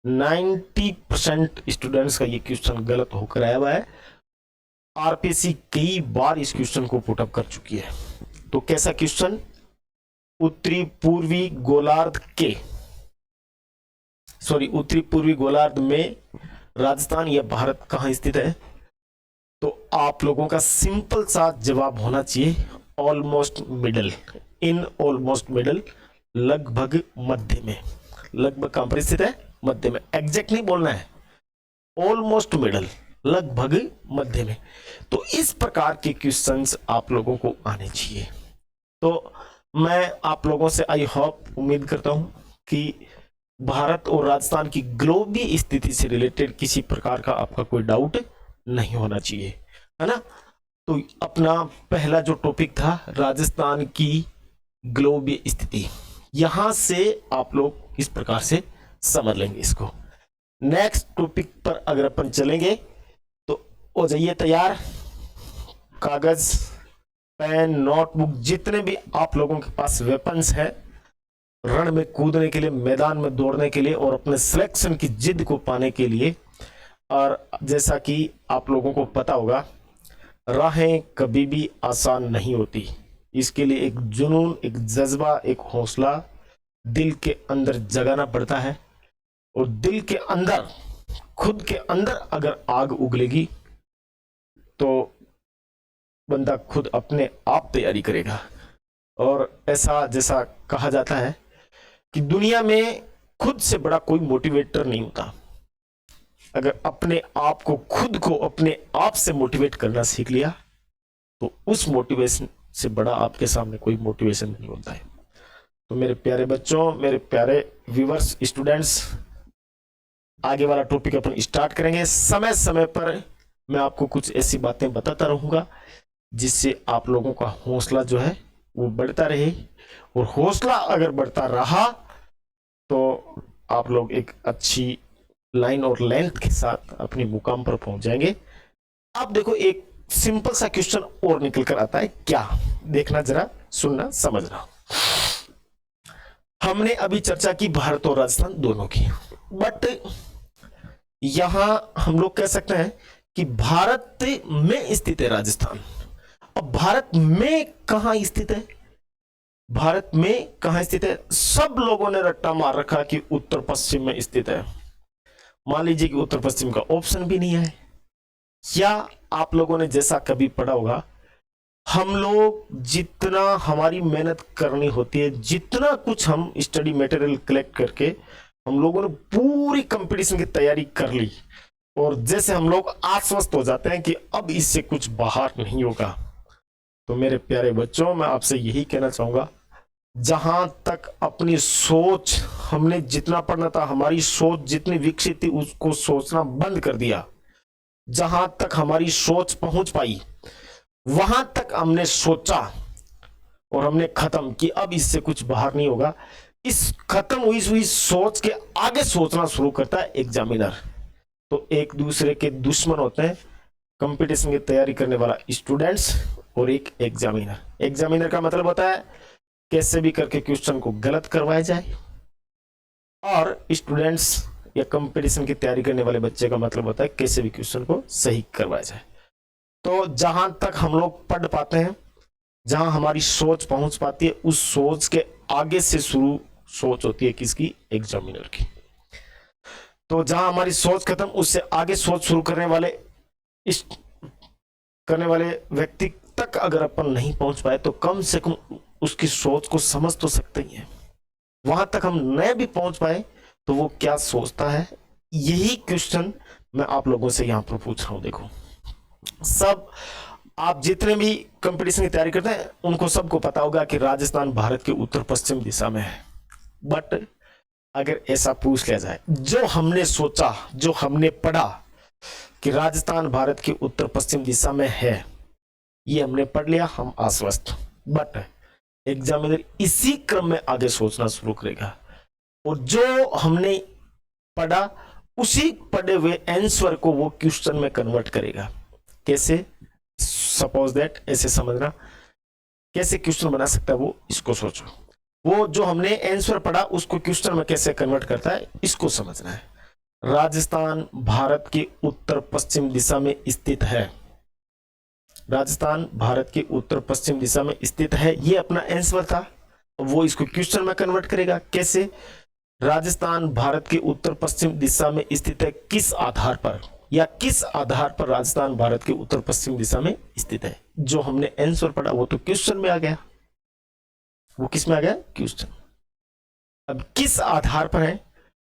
90% स्टूडेंट्स का ये क्वेश्चन गलत होकर आया हुआ है। आरपीसी कई बार इस क्वेश्चन को पुटअप कर चुकी है। तो कैसा क्वेश्चन, उत्तरी पूर्वी गोलार्ध के, उत्तरी पूर्वी गोलार्ध में राजस्थान या भारत कहां स्थित है, तो आप लोगों का सिंपल सा जवाब होना चाहिए almost middle, in almost middle, लगभग मध्य में। लगभग कहां पर स्थित है, मध्य में। एग्जैक्ट नहीं बोलना है, ऑलमोस्ट मिडल, लगभग मध्य में। तो इस प्रकार के क्वेश्चंस आप लोगों को आने चाहिए। तो मैं आप लोगों से आई होप, उम्मीद करता हूं कि भारत और राजस्थान की ग्लोबीय स्थिति से रिलेटेड किसी प्रकार का आपका कोई डाउट नहीं होना चाहिए, है ना। तो अपना पहला जो टॉपिक था राजस्थान की ग्लोबीय स्थिति, यहां से आप लोग इस प्रकार से समझ लेंगे इसको। नेक्स्ट टॉपिक पर अगर अपन चलेंगे तो हो जाइए तैयार, कागज पेन, नोटबुक, जितने भी आप लोगों के पास वेपन्स है रण में कूदने के लिए, मैदान में दौड़ने के लिए और अपने सिलेक्शन की जिद को पाने के लिए। और जैसा कि आप लोगों को पता होगा, राहें कभी भी आसान नहीं होती। इसके लिए एक जुनून, एक जज्बा, एक हौसला दिल के अंदर जगाना पड़ता है। और दिल के अंदर, खुद के अंदर अगर आग उगलेगी तो बंदा खुद अपने आप तैयारी करेगा। और ऐसा जैसा कहा जाता है कि दुनिया में खुद से बड़ा कोई मोटिवेटर नहीं होता। अगर अपने आप को, खुद को अपने आप से मोटिवेट करना सीख लिया तो उस मोटिवेशन से बड़ा आपके सामने कोई मोटिवेशन नहीं होता है। तो मेरे प्यारे बच्चों, मेरे प्यारे व्यूअर्स, स्टूडेंट्स, आगे वाला टॉपिक अपन स्टार्ट करेंगे। समय समय पर मैं आपको कुछ ऐसी बातें बताता रहूंगा जिससे आप लोगों का हौसला जो है वो बढ़ता रहे। और हौसला अगर बढ़ता रहा तो आप लोग एक अच्छी लाइन और लेंथ के साथ अपने मुकाम पर पहुंच जाएंगे। अब देखो, एक सिंपल सा क्वेश्चन और निकल कर आता है। क्या? देखना, जरा सुनना, समझना। हमने अभी चर्चा की भारत और राजस्थान दोनों की, बट यहां हम लोग कह सकते हैं कि भारत में स्थित है राजस्थान। अब भारत में कहां स्थित है? भारत में कहां स्थित है? सब लोगों ने रट्टा मार रखा कि उत्तर पश्चिम में स्थित है। मान लीजिए कि उत्तर पश्चिम का ऑप्शन भी नहीं है। या आप लोगों ने जैसा कभी पढ़ा होगा, हम लोग जितना हमारी मेहनत करनी होती है, जितना कुछ हम स्टडी मटेरियल कलेक्ट करके हम लोगों ने पूरी कंपटीशन की तैयारी कर ली, और जैसे हम लोग आश्वस्त हो जाते हैं कि अब इससे कुछ बाहर नहीं होगा। तो मेरे प्यारे बच्चों, मैं आपसे यही कहना चाहूंगा, जहां तक अपनी सोच, हमने जितना पढ़ना था, हमारी सोच जितनी विकसित थी उसको सोचना बंद कर दिया। जहां तक हमारी सोच पहुंच पाई वहां तक हमने सोचा और हमने खत्म कि अब इससे कुछ बाहर नहीं होगा। इस खत्म हुई सोच के आगे सोचना शुरू करता है एग्जामिनर। तो एक दूसरे के दुश्मन होते हैं कंपटीशन की तैयारी करने वाला स्टूडेंट्स और एक एग्जामिनर। एग्जामिनर का मतलब होता है कैसे भी करके क्वेश्चन को गलत करवाया जाए, और स्टूडेंट्स या कंपटीशन की तैयारी करने वाले बच्चे का मतलब होता है कैसे भी क्वेश्चन को सही करवाया जाए। तो जहां तक हम लोग पढ़ पाते हैं, जहां हमारी सोच पहुंच पाती है, उस सोच के आगे से शुरू सोच होती है किसकी? एग्जामिनर की। तो जहां हमारी सोच खत्म, उससे आगे सोच शुरू करने वाले व्यक्ति तक अगर अपन नहीं पहुंच पाए तो कम से कम उसकी सोच को समझ तो सकते ही हैं। वहां तक हम नहीं भी पहुंच पाए तो वो क्या सोचता है, यही क्वेश्चन मैं आप लोगों से यहां पर पूछ रहा हूं। देखो, सब आप जितने भी कंपटीशन की तैयारी करते हैं उनको सबको पता होगा कि राजस्थान भारत के उत्तर पश्चिम दिशा में है। बट अगर ऐसा पूछ लिया जाए, जो हमने सोचा, जो हमने पढ़ा कि राजस्थान भारत के उत्तर पश्चिम दिशा में है, ये हमने पढ़ लिया, हम आश्वस्त। बट एग्जामिनर इसी क्रम में आगे सोचना शुरू करेगा और जो हमने पढ़ा उसी पढ़े हुए आंसर को वो क्वेश्चन में कन्वर्ट करेगा। कैसे? सपोज दैट, ऐसे समझना, कैसे क्वेश्चन बना सकता है वो, इसको सोचो। वो जो हमने आंसर पढ़ा उसको क्वेश्चन में कैसे कन्वर्ट करता है, इसको समझना है। राजस्थान भारत के उत्तर पश्चिम दिशा में स्थित है। राजस्थान भारत के उत्तर पश्चिम दिशा में स्थित है, ये अपना आंसर था। वो इसको क्वेश्चन में कन्वर्ट करेगा। कैसे? राजस्थान भारत के उत्तर पश्चिम दिशा में स्थित है, किस आधार पर, या किस आधार पर राजस्थान भारत के उत्तर पश्चिम दिशा में स्थित है। जो हमने आंसर पढ़ा वो तो क्वेश्चन में आ गया। वो किस में आ गया? क्वेश्चन। अब किस आधार पर है,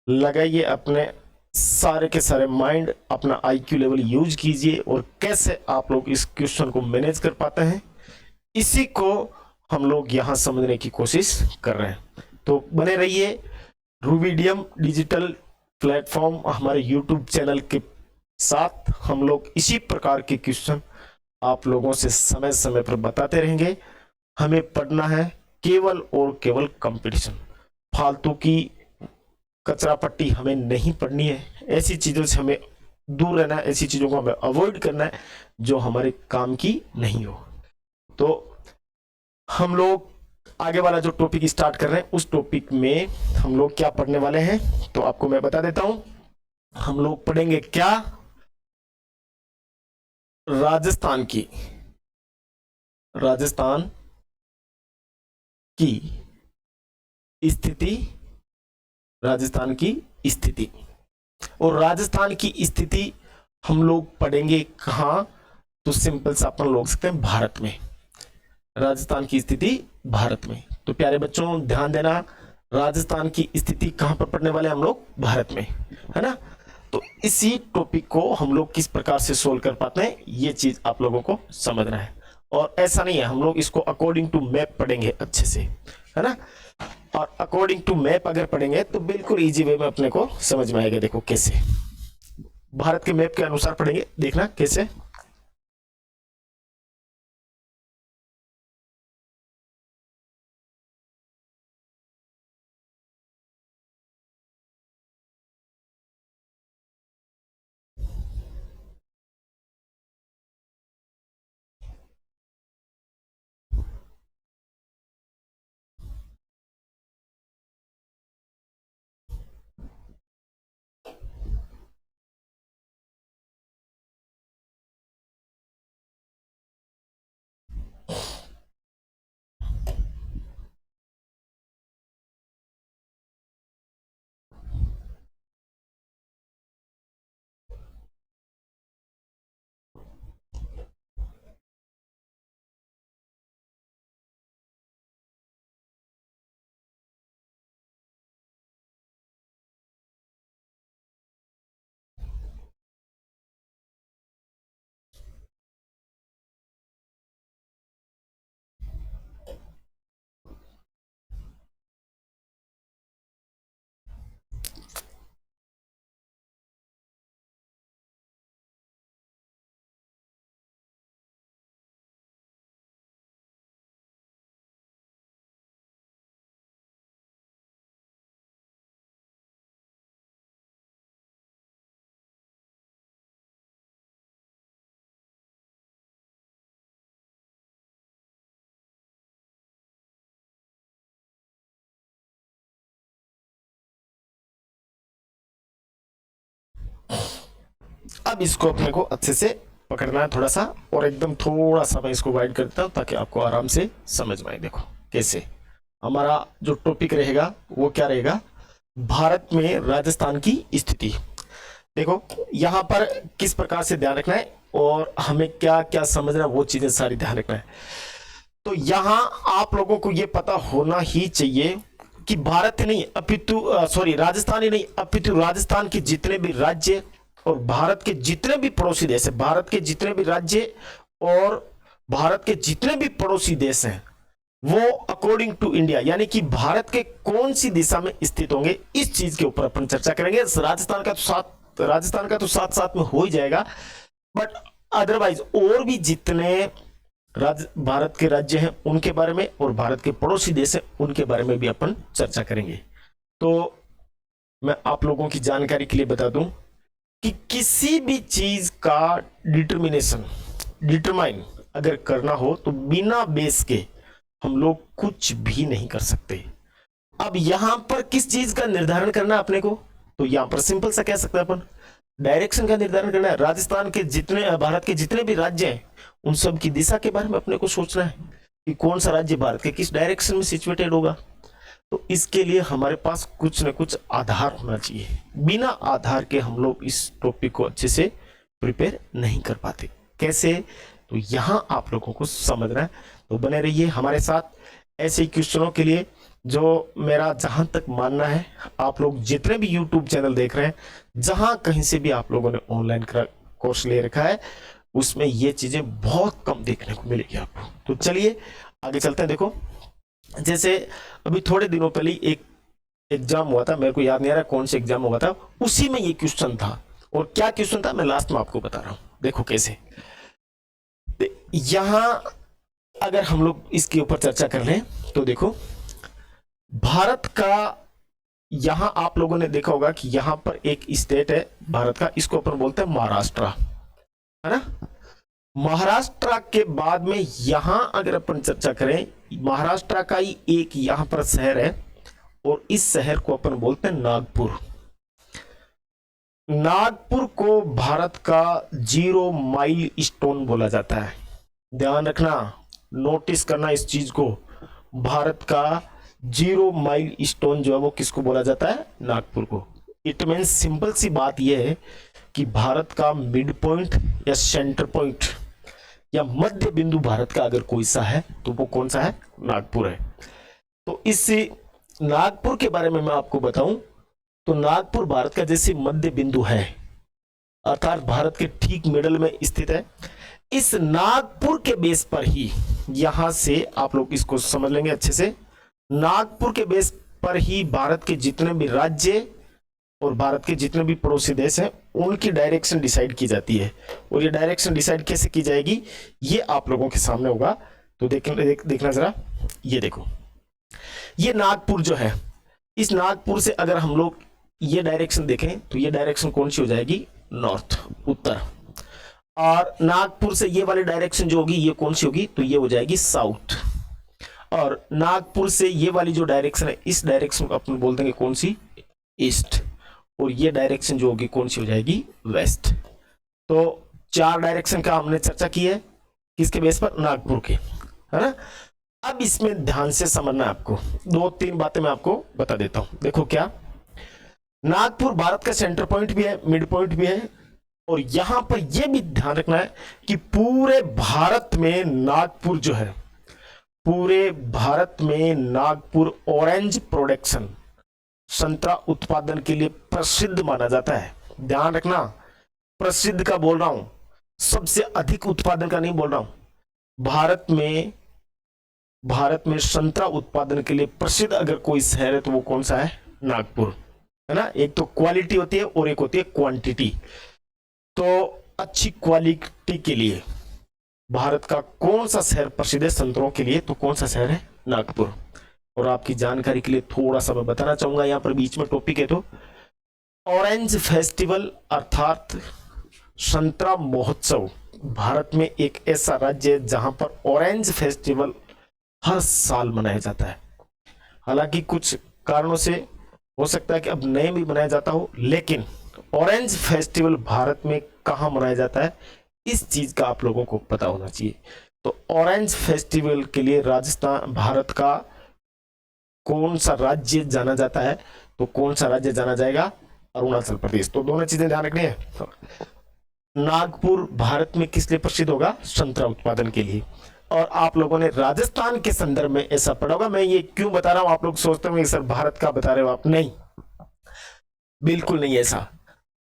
लगाइए अपने सारे के सारे माइंड, अपना आईक्यू लेवल यूज कीजिए और कैसे आप लोग इस क्वेश्चन को मैनेज कर पाते हैं, इसी को हम लोग यहां समझने की कोशिश कर रहे हैं। तो बने रहिए रूबीडियम डिजिटल प्लेटफॉर्म हमारे यूट्यूब चैनल के साथ। हम लोग इसी प्रकार के क्वेश्चन आप लोगों से समय समय पर बताते रहेंगे। हमें पढ़ना है केवल और केवल कंपटीशन। फालतू की कचरा पट्टी हमें नहीं पढ़नी है। ऐसी चीजों से हमें दूर रहना है, ऐसी चीजों को हमें अवॉइड करना है जो हमारे काम की नहीं हो। तो हम लोग आगे वाला जो टॉपिक स्टार्ट कर रहे हैं उस टॉपिक में हम लोग क्या पढ़ने वाले हैं तो आपको मैं बता देता हूं। हम लोग पढ़ेंगे क्या, राजस्थान की स्थिति, राजस्थान की स्थिति। और राजस्थान की स्थिति हम लोग पढ़ेंगे कहां, तो सिंपल सा अपन लोग सकते हैं भारत में। राजस्थान की स्थिति भारत में। तो प्यारे बच्चों ध्यान देना, राजस्थान की स्थिति कहां पर पढ़ने वाले हम लोग, भारत में, है ना। तो इसी टॉपिक को हम लोग किस प्रकार से सोल्व कर पाते हैं ये चीज आप लोगों को समझना है। और ऐसा नहीं है, हम लोग इसको अकॉर्डिंग टू मैप पढ़ेंगे अच्छे से, है ना। और अकॉर्डिंग टू मैप अगर पढ़ेंगे तो बिल्कुल इजी वे में अपने को समझ में आएगा। देखो कैसे, भारत के मैप के अनुसार पढ़ेंगे, देखना कैसे। अब इसको अपने को अच्छे से पकड़ना है थोड़ा सा, और एकदम थोड़ा सा मैं इसको वाइड कर देता हूं ताकि आपको आराम से समझ में आए। देखो कैसे हमारा जो टॉपिक रहेगा वो क्या रहेगा, भारत में राजस्थान की स्थिति। देखो यहां पर किस प्रकार से ध्यान रखना है और हमें क्या क्या समझना है वो चीजें सारी ध्यान रखना है। तो यहां आप लोगों को यह पता होना ही चाहिए कि भारत नहीं अपितु सॉरी राजस्थान ही नहीं अपितु राजस्थान के जितने भी राज्य और भारत के जितने भी पड़ोसी देश है, भारत के जितने भी राज्य और भारत के जितने भी पड़ोसी देश हैं वो अकॉर्डिंग टू इंडिया यानी कि भारत के कौन सी दिशा में स्थित होंगे, इस चीज के ऊपर अपन चर्चा करेंगे। राजस्थान का तो साथ साथ में हो ही जाएगा, बट अदरवाइज और भी जितने भारत के राज्य हैं उनके बारे में और भारत के पड़ोसी देश हैं उनके बारे में भी अपन चर्चा करेंगे। तो मैं आप लोगों की जानकारी के लिए बता दूं कि किसी भी चीज का डिटरमाइन अगर करना हो तो बिना बेस के हम लोग कुछ भी नहीं कर सकते। अब यहां पर किस चीज का निर्धारण करना है अपने को, तो यहां पर सिंपल सा कह सकते हैं अपन डायरेक्शन का निर्धारण करना है। राजस्थान के जितने भारत के जितने भी राज्य हैं उन सब की दिशा के बारे में अपने को सोचना है कि कौन सा राज्य भारत के किस डायरेक्शन में सिचुएटेड होगा। तो इसके लिए हमारे पास कुछ न कुछ आधार होना चाहिए, बिना आधार के हम लोग इस टॉपिक को अच्छे से प्रिपेयर नहीं कर पाते। कैसे, तो यहां आप लोगों को समझना है। तो बने रहिए हमारे साथ ऐसे क्वेश्चनों के लिए। जो मेरा जहां तक मानना है, आप लोग जितने भी YouTube चैनल देख रहे हैं, जहां कहीं से भी आप लोगों ने ऑनलाइन कोर्स ले रखा है, उसमें ये चीजें बहुत कम देखने को मिलेगी आपको। तो चलिए आगे चलते हैं। देखो जैसे अभी थोड़े दिनों पहले एक एग्जाम हुआ था, मेरे को याद नहीं आ रहा कौन सा एग्जाम हुआ था, उसी में ये क्वेश्चन था। और क्या क्वेश्चन था मैं लास्ट में आपको बता रहा हूं। देखो कैसे, यहां अगर हम लोग इसके ऊपर चर्चा कर लें तो देखो भारत का, यहां आप लोगों ने देखा होगा कि यहां पर एक स्टेट है भारत का, इसको अपन बोलते हैं महाराष्ट्र, है ना। महाराष्ट्र के बाद में यहां अगर अपन चर्चा करें महाराष्ट्र का ही एक यहां पर शहर है और इस शहर को अपन बोलते हैं नागपुर। नागपुर को भारत का 0 माइल स्टोन बोला जाता है। ध्यान रखना, नोटिस करना इस चीज को, भारत का 0 माइल स्टोन जो है वो किसको बोला जाता है? नागपुर को। इट मीन्स सिंपल सी बात यह है कि भारत का मिड पॉइंट या सेंटर पॉइंट या मध्य बिंदु भारत का अगर कोई सा है तो वो कौन सा है? नागपुर है। तो इस नागपुर के बारे में मैं आपको बताऊं तो नागपुर भारत का जैसे मध्य बिंदु है, अर्थात भारत के ठीक मिडल में स्थित है। इस नागपुर के बेस पर ही, यहां से आप लोग इसको समझ लेंगे अच्छे से, नागपुर के बेस पर ही भारत के जितने भी राज्य और भारत के जितने भी पड़ोसी देश हैं उनकी डायरेक्शन डिसाइड की जाती है। और ये डायरेक्शन डिसाइड कैसे की जाएगी ये आप लोगों के सामने होगा। तो देखना जरा, ये देखो, ये नागपुर जो है, इस नागपुर से अगर हम लोग ये डायरेक्शन देखें तो ये डायरेक्शन कौन सी हो जाएगी? नॉर्थ, उत्तर। और नागपुर से ये वाली डायरेक्शन जो होगी ये कौन सी होगी? तो ये हो जाएगी साउथ। और नागपुर से ये वाली जो डायरेक्शन है, इस डायरेक्शन को अपन बोल देंगे कौन सी? ईस्ट। और ये डायरेक्शन जो होगी कौन सी हो जाएगी? वेस्ट। तो 4 डायरेक्शन का हमने चर्चा की है, किसके बेस पर? नागपुर के, है ना। अब इसमें ध्यान से समझना है आपको, 2-3 बातें मैं आपको बता देता हूं। देखो, क्या नागपुर भारत का सेंटर पॉइंट भी है, मिड पॉइंट भी है। और यहां पर यह भी ध्यान रखना है कि पूरे भारत में नागपुर जो है, पूरे भारत में नागपुर ऑरेंज प्रोडक्शन, संतरा उत्पादन के लिए प्रसिद्ध माना जाता है। ध्यान रखना, प्रसिद्ध का बोल रहा हूं, सबसे अधिक उत्पादन का नहीं बोल रहा हूं। भारत में संतरा उत्पादन के लिए प्रसिद्ध अगर कोई शहर है तो वो कौन सा है? नागपुर, है ना। एक तो क्वालिटी होती है और एक होती है क्वांटिटी। तो अच्छी क्वालिटी के लिए भारत का कौन सा शहर प्रसिद्ध है संतरों के लिए? तो कौन सा शहर है? नागपुर। और आपकी जानकारी के लिए थोड़ा सा मैं बताना चाहूंगा, यहां पर बीच में टॉपिक है, तो ऑरेंज फेस्टिवल अर्थात संतरा महोत्सव, भारत में एक ऐसा राज्य है जहां पर ऑरेंज फेस्टिवल हर साल मनाया जाता है। हालांकि कुछ कारणों से हो सकता है कि अब नए भी मनाया जाता हो, लेकिन ऑरेंज फेस्टिवल भारत में कहां मनाया जाता है इस चीज का आप लोगों को पता होना चाहिए। तो ऑरेंज फेस्टिवल के लिए राजस्थान, भारत का कौन सा राज्य जाना जाता है? तो कौन सा राज्य जाना जाएगा? अरुणाचल प्रदेश। तो दोनों चीजें ध्यान रखनी है। नागपुर भारत में किस लिए प्रसिद्ध होगा? संतरा उत्पादन के लिए। और आप लोगों ने राजस्थान के संदर्भ में ऐसा पढ़ा होगा। मैं ये क्यों बता रहा हूं, आप लोग सोचते होंगे सर भारत का बता रहे हो आप, नहीं, बिल्कुल नहीं ऐसा।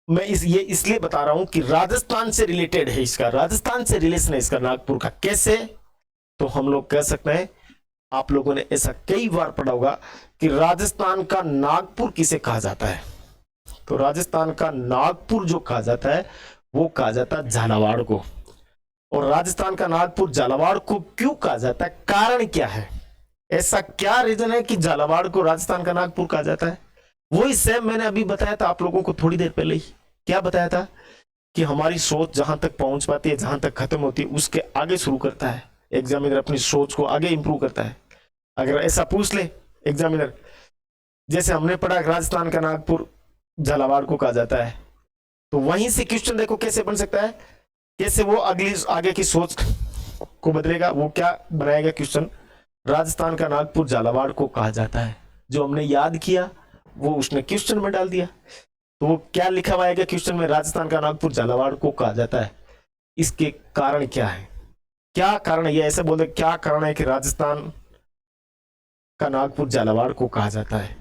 मैं ये इसलिए बता रहा हूं कि राजस्थान से रिलेटेड है इसका, राजस्थान से रिलेशन है इसका नागपुर का। कैसे? तो हम लोग कह सकते हैं, आप लोगों ने ऐसा कई बार पढ़ा होगा कि राजस्थान का नागपुर किसे कहा जाता है? तो राजस्थान का नागपुर जो कहा जाता है वो कहा जाता है झालावाड़ को। और राजस्थान का नागपुर झालावाड़ को क्यों कहा जाता है? कारण क्या है? ऐसा क्या रीजन है कि झालावाड़ को राजस्थान का नागपुर कहा जाता है? वही सेम मैंने अभी बताया था आप लोगों को थोड़ी देर पहले ही। क्या बताया था? कि हमारी सोच जहां तक पहुंच पाती है, जहां तक खत्म होती है, उसके आगे शुरू करता है एग्जामिनर, अपनी सोच को आगे इंप्रूव करता है। अगर ऐसा पूछ ले एग्जामिनर, जैसे हमने पढ़ा राजस्थान का नागपुर झालावाड़ को कहा जाता है, तो वहीं से क्वेश्चन देखो कैसे बन सकता है, कैसे वो अगली आगे की सोच को बदलेगा। वो क्या बनाएगा क्वेश्चन? राजस्थान का नागपुर झालावाड़ को कहा जाता है। जो हमने याद किया वो उसने क्वेश्चन में डाल दिया। तो वो क्या लिखा हुआ है क्वेश्चन में? राजस्थान का नागपुर झालावाड़ को कहा जाता है। इसके कारण क्या है? क्या कारण है? ये ऐसे बोलते क्या कारण है कि राजस्थान का नागपुर झालावाड़ को कहा जाता है?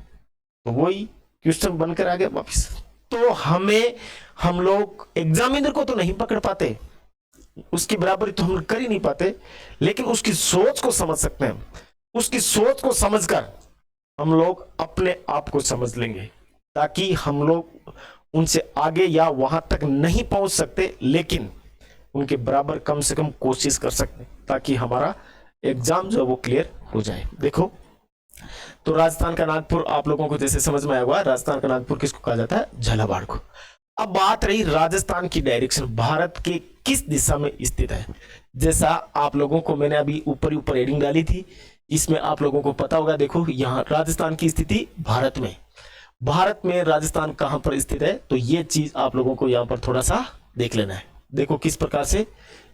तो वही क्वेश्चन बनकर आ गया वापिस। तो हम लोग एग्जामिनर को तो नहीं पकड़ पाते, उसकी बराबरी तो हम कर ही नहीं पाते, लेकिन उसकी सोच को समझ सकते हैं। उसकी सोच को समझकर हम लोग अपने आप को समझ लेंगे, ताकि हम लोग उनसे आगे या वहां तक नहीं पहुंच सकते, लेकिन उनके बराबर कम से कम कोशिश कर सकते, ताकि हमारा एग्जाम जो है वो क्लियर हो जाए। देखो, तो राजस्थान का नागपुर आप लोगों को जैसे समझ में आया हुआ, राजस्थान का नागपुर किसको कहा जाता है? झालावाड़ को। अब बात रही राजस्थान की डायरेक्शन, भारत के किस दिशा में स्थित है। जैसा आप लोगों को मैंने अभी ऊपर हेडिंग डाली थी, इसमें आप लोगों को पता होगा, देखो यहाँ राजस्थान की स्थिति भारत में राजस्थान कहां पर स्थित है, तो ये चीज आप लोगों को यहां पर थोड़ा सा देख लेना है। देखो किस प्रकार से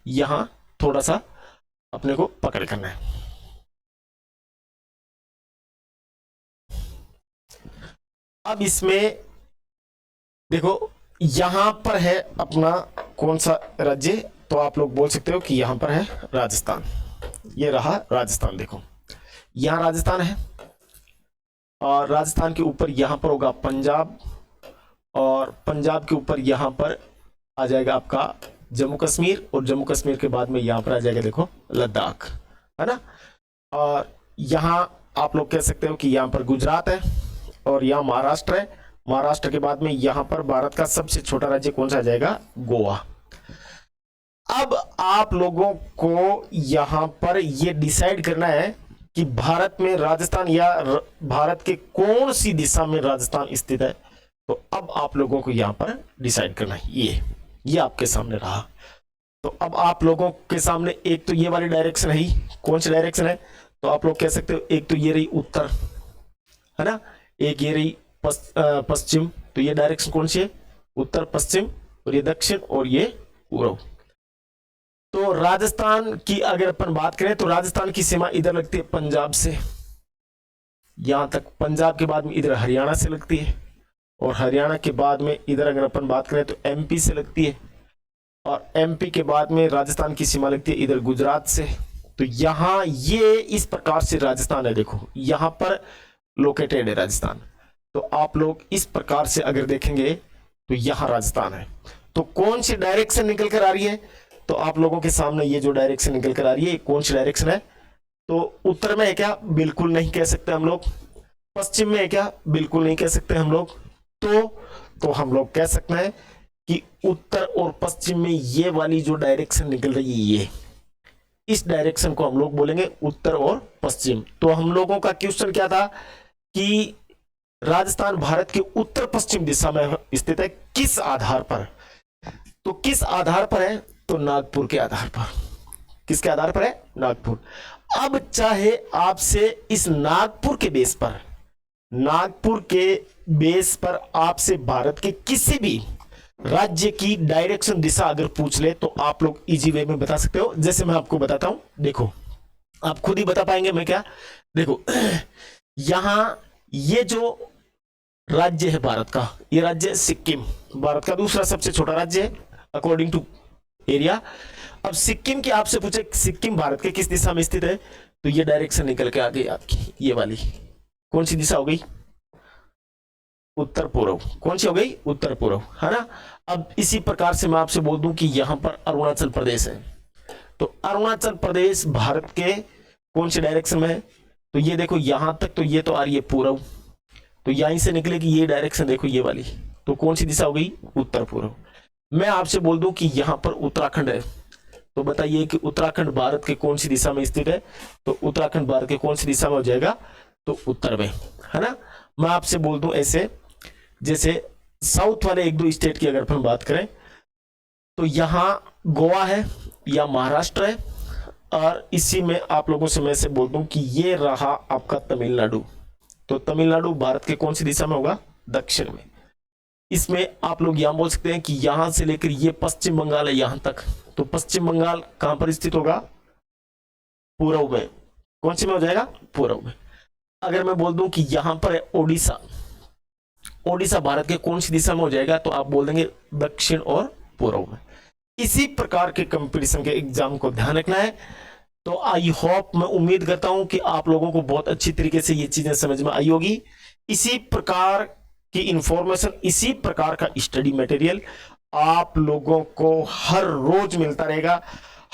यहां थोड़ा सा अपने को पकड़ करना है। अब इसमें देखो यहां पर है अपना कौन सा राज्य, तो आप लोग बोल सकते हो कि यहां पर है राजस्थान। ये रहा राजस्थान, देखो यहां राजस्थान है और राजस्थान के ऊपर यहां पर होगा पंजाब, और पंजाब के ऊपर यहां पर आ जाएगा आपका जम्मू कश्मीर, और जम्मू कश्मीर के बाद में यहां पर आ जाएगा देखो लद्दाख, है ना। और यहां आप लोग कह सकते हो कि यहां पर गुजरात है, और यहां महाराष्ट्र है। महाराष्ट्र के बाद में यहां पर भारत का सबसे छोटा राज्य कौन सा आ जाएगा, गोवा। अब आप लोगों को यहां पर यह डिसाइड करना है कि भारत में राजस्थान या भारत के कौन सी दिशा में राजस्थान स्थित है। तो अब आप लोगों को यहां पर डिसाइड करना है। ये आपके सामने रहा। तो अब आप लोगों के सामने एक तो ये वाली डायरेक्शन है, कौन सी डायरेक्शन है, तो आप लोग कह सकते हो एक तो ये रही उत्तर, है ना, एक ये रही पश्चिम। तो ये डायरेक्शन कौन सी है, उत्तर पश्चिम, और ये दक्षिण, और ये पूर्व। तो राजस्थान की अगर अपन बात करें तो राजस्थान की सीमा इधर लगती है पंजाब से, यहां तक। पंजाब के बाद में इधर हरियाणा से लगती है, और हरियाणा के बाद में इधर अगर अपन बात करें तो एमपी से लगती है, और एमपी के बाद में राजस्थान की सीमा लगती है इधर गुजरात से। तो यहां ये इस प्रकार से राजस्थान है, देखो यहां पर लोकेटेड है राजस्थान। तो आप लोग इस प्रकार से अगर देखेंगे तो यहां राजस्थान है। तो कौन सी डायरेक्शन निकल कर आ रही है, तो आप लोगों के सामने ये जो डायरेक्शन निकल कर आ रही है कौन सी डायरेक्शन है, तो उत्तर में है क्या, बिल्कुल नहीं कह सकते हम लोग। पश्चिम में है क्या, बिल्कुल नहीं कह सकते हम लोग। तो हम लोग कह सकते हैं कि उत्तर और पश्चिम में ये वाली जो डायरेक्शन निकल रही है, ये इस डायरेक्शन को हम लोग बोलेंगे उत्तर और पश्चिम। तो हम लोगों का क्वेश्चन क्या था कि राजस्थान भारत के उत्तर पश्चिम दिशा में स्थित है, किस आधार पर, तो किस आधार पर है, तो नागपुर के आधार पर। किसके आधार पर है, नागपुर। अब चाहे आपसे इस नागपुर के बेस पर आपसे भारत के किसी भी राज्य की डायरेक्शन दिशा अगर पूछ ले, तो आप लोग इजी वे में बता सकते हो। जैसे मैं आपको बताता हूं, देखो आप खुद ही बता पाएंगे मैं क्या। देखो यहां ये जो राज्य है भारत का, ये राज्य सिक्किम, भारत का दूसरा सबसे छोटा राज्य है अकॉर्डिंग टू एरिया। अब सिक्किम की आपसे पूछे सिक्किम भारत के किस दिशा में स्थित है, तो ये डायरेक्शन निकल के आ गई आपकी, ये वाली कौन सी दिशा हो गई, उत्तर पूर्व। कौन सी हो गई, उत्तर पूर्व, है ना। अब इसी प्रकार से मैं आपसे बोल दूं कि यहां पर अरुणाचल प्रदेश है, तो अरुणाचल प्रदेश भारत के कौन सी डायरेक्शन में है, तो ये देखो यहां तक, तो ये तो आ रही है पूर्व, तो यहीं से निकलेगी ये डायरेक्शन, देखो ये वाली, तो कौन सी दिशा हो गई, उत्तर पूर्व। मैं आपसे बोल दूं कि यहां पर उत्तराखंड है, तो बताइए कि उत्तराखंड भारत के कौन सी दिशा में स्थित है, तो उत्तराखंड भारत के कौन सी दिशा में हो जाएगा, तो उत्तर में, है ना। मैं आपसे बोल दूं ऐसे, जैसे साउथ वाले एक दो स्टेट की अगर हम बात करें, तो यहां गोवा है या महाराष्ट्र है, और इसी में आप लोगों से मैं से बोल दूं कि ये रहा आपका तमिलनाडु। तो तमिलनाडु भारत के कौन सी दिशा में होगा, दक्षिण में। इसमें आप लोग यहां बोल सकते हैं कि यहां से लेकर ये पश्चिम बंगाल है यहां तक, तो पश्चिम बंगाल कहां पर स्थित होगा, पूर्व में। कौन सी में हो जाएगा, पूर्व में। अगर मैं बोल दूं कि यहां पर है ओडिशा, ओडिशा भारत के कौन सी दिशा में हो जाएगा, तो आप बोल देंगे दक्षिण और पूर्व में। इसी प्रकार के कंपटीशन के एग्जाम को ध्यान रखना है। तो आई होप, मैं उम्मीद करता हूं कि आप लोगों को बहुत अच्छी तरीके से ये चीजें समझ में आई होगी। इसी प्रकार की इंफॉर्मेशन, इसी प्रकार का स्टडी मटेरियल आप लोगों को हर रोज मिलता रहेगा।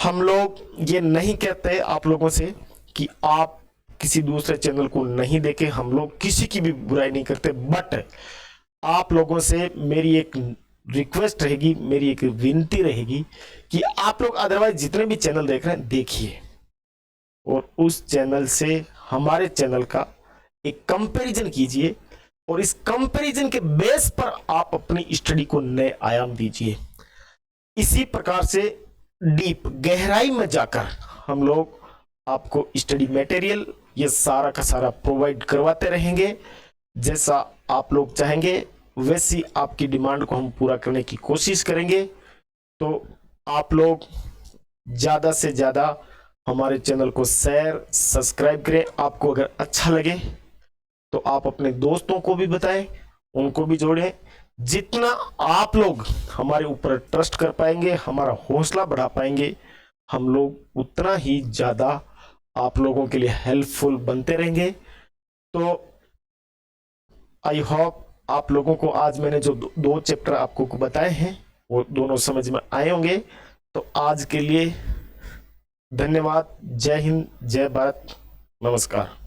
हम लोग ये नहीं कहते आप लोगों से कि आप किसी दूसरे चैनल को नहीं देखें, हम लोग किसी की भी बुराई नहीं करते, बट आप लोगों से मेरी एक रिक्वेस्ट रहेगी, मेरी एक विनती रहेगी कि आप लोग अदरवाइज जितने भी चैनल देख रहे हैं देखिए, और उस चैनल से हमारे चैनल का एक कंपैरिजन कीजिए, और इस कंपैरिजन के बेस पर आप अपनी स्टडी को नए आयाम दीजिए। इसी प्रकार से डीप गहराई में जाकर हम लोग आपको स्टडी मटेरियल ये सारा का सारा प्रोवाइड करवाते रहेंगे। जैसा आप लोग चाहेंगे वैसी आपकी डिमांड को हम पूरा करने की कोशिश करेंगे। तो आप लोग ज्यादा से ज्यादा हमारे चैनल को शेयर सब्सक्राइब करें। आपको अगर अच्छा लगे तो आप अपने दोस्तों को भी बताएं, उनको भी जोड़ें। जितना आप लोग हमारे ऊपर ट्रस्ट कर पाएंगे, हमारा हौसला बढ़ा पाएंगे, हम लोग उतना ही ज्यादा आप लोगों के लिए हेल्पफुल बनते रहेंगे। तो आई होप आप लोगों को आज मैंने जो दो चैप्टर आपको बताए हैं वो दोनों समझ में आए होंगे। तो आज के लिए धन्यवाद। जय हिंद, जय भारत, नमस्कार।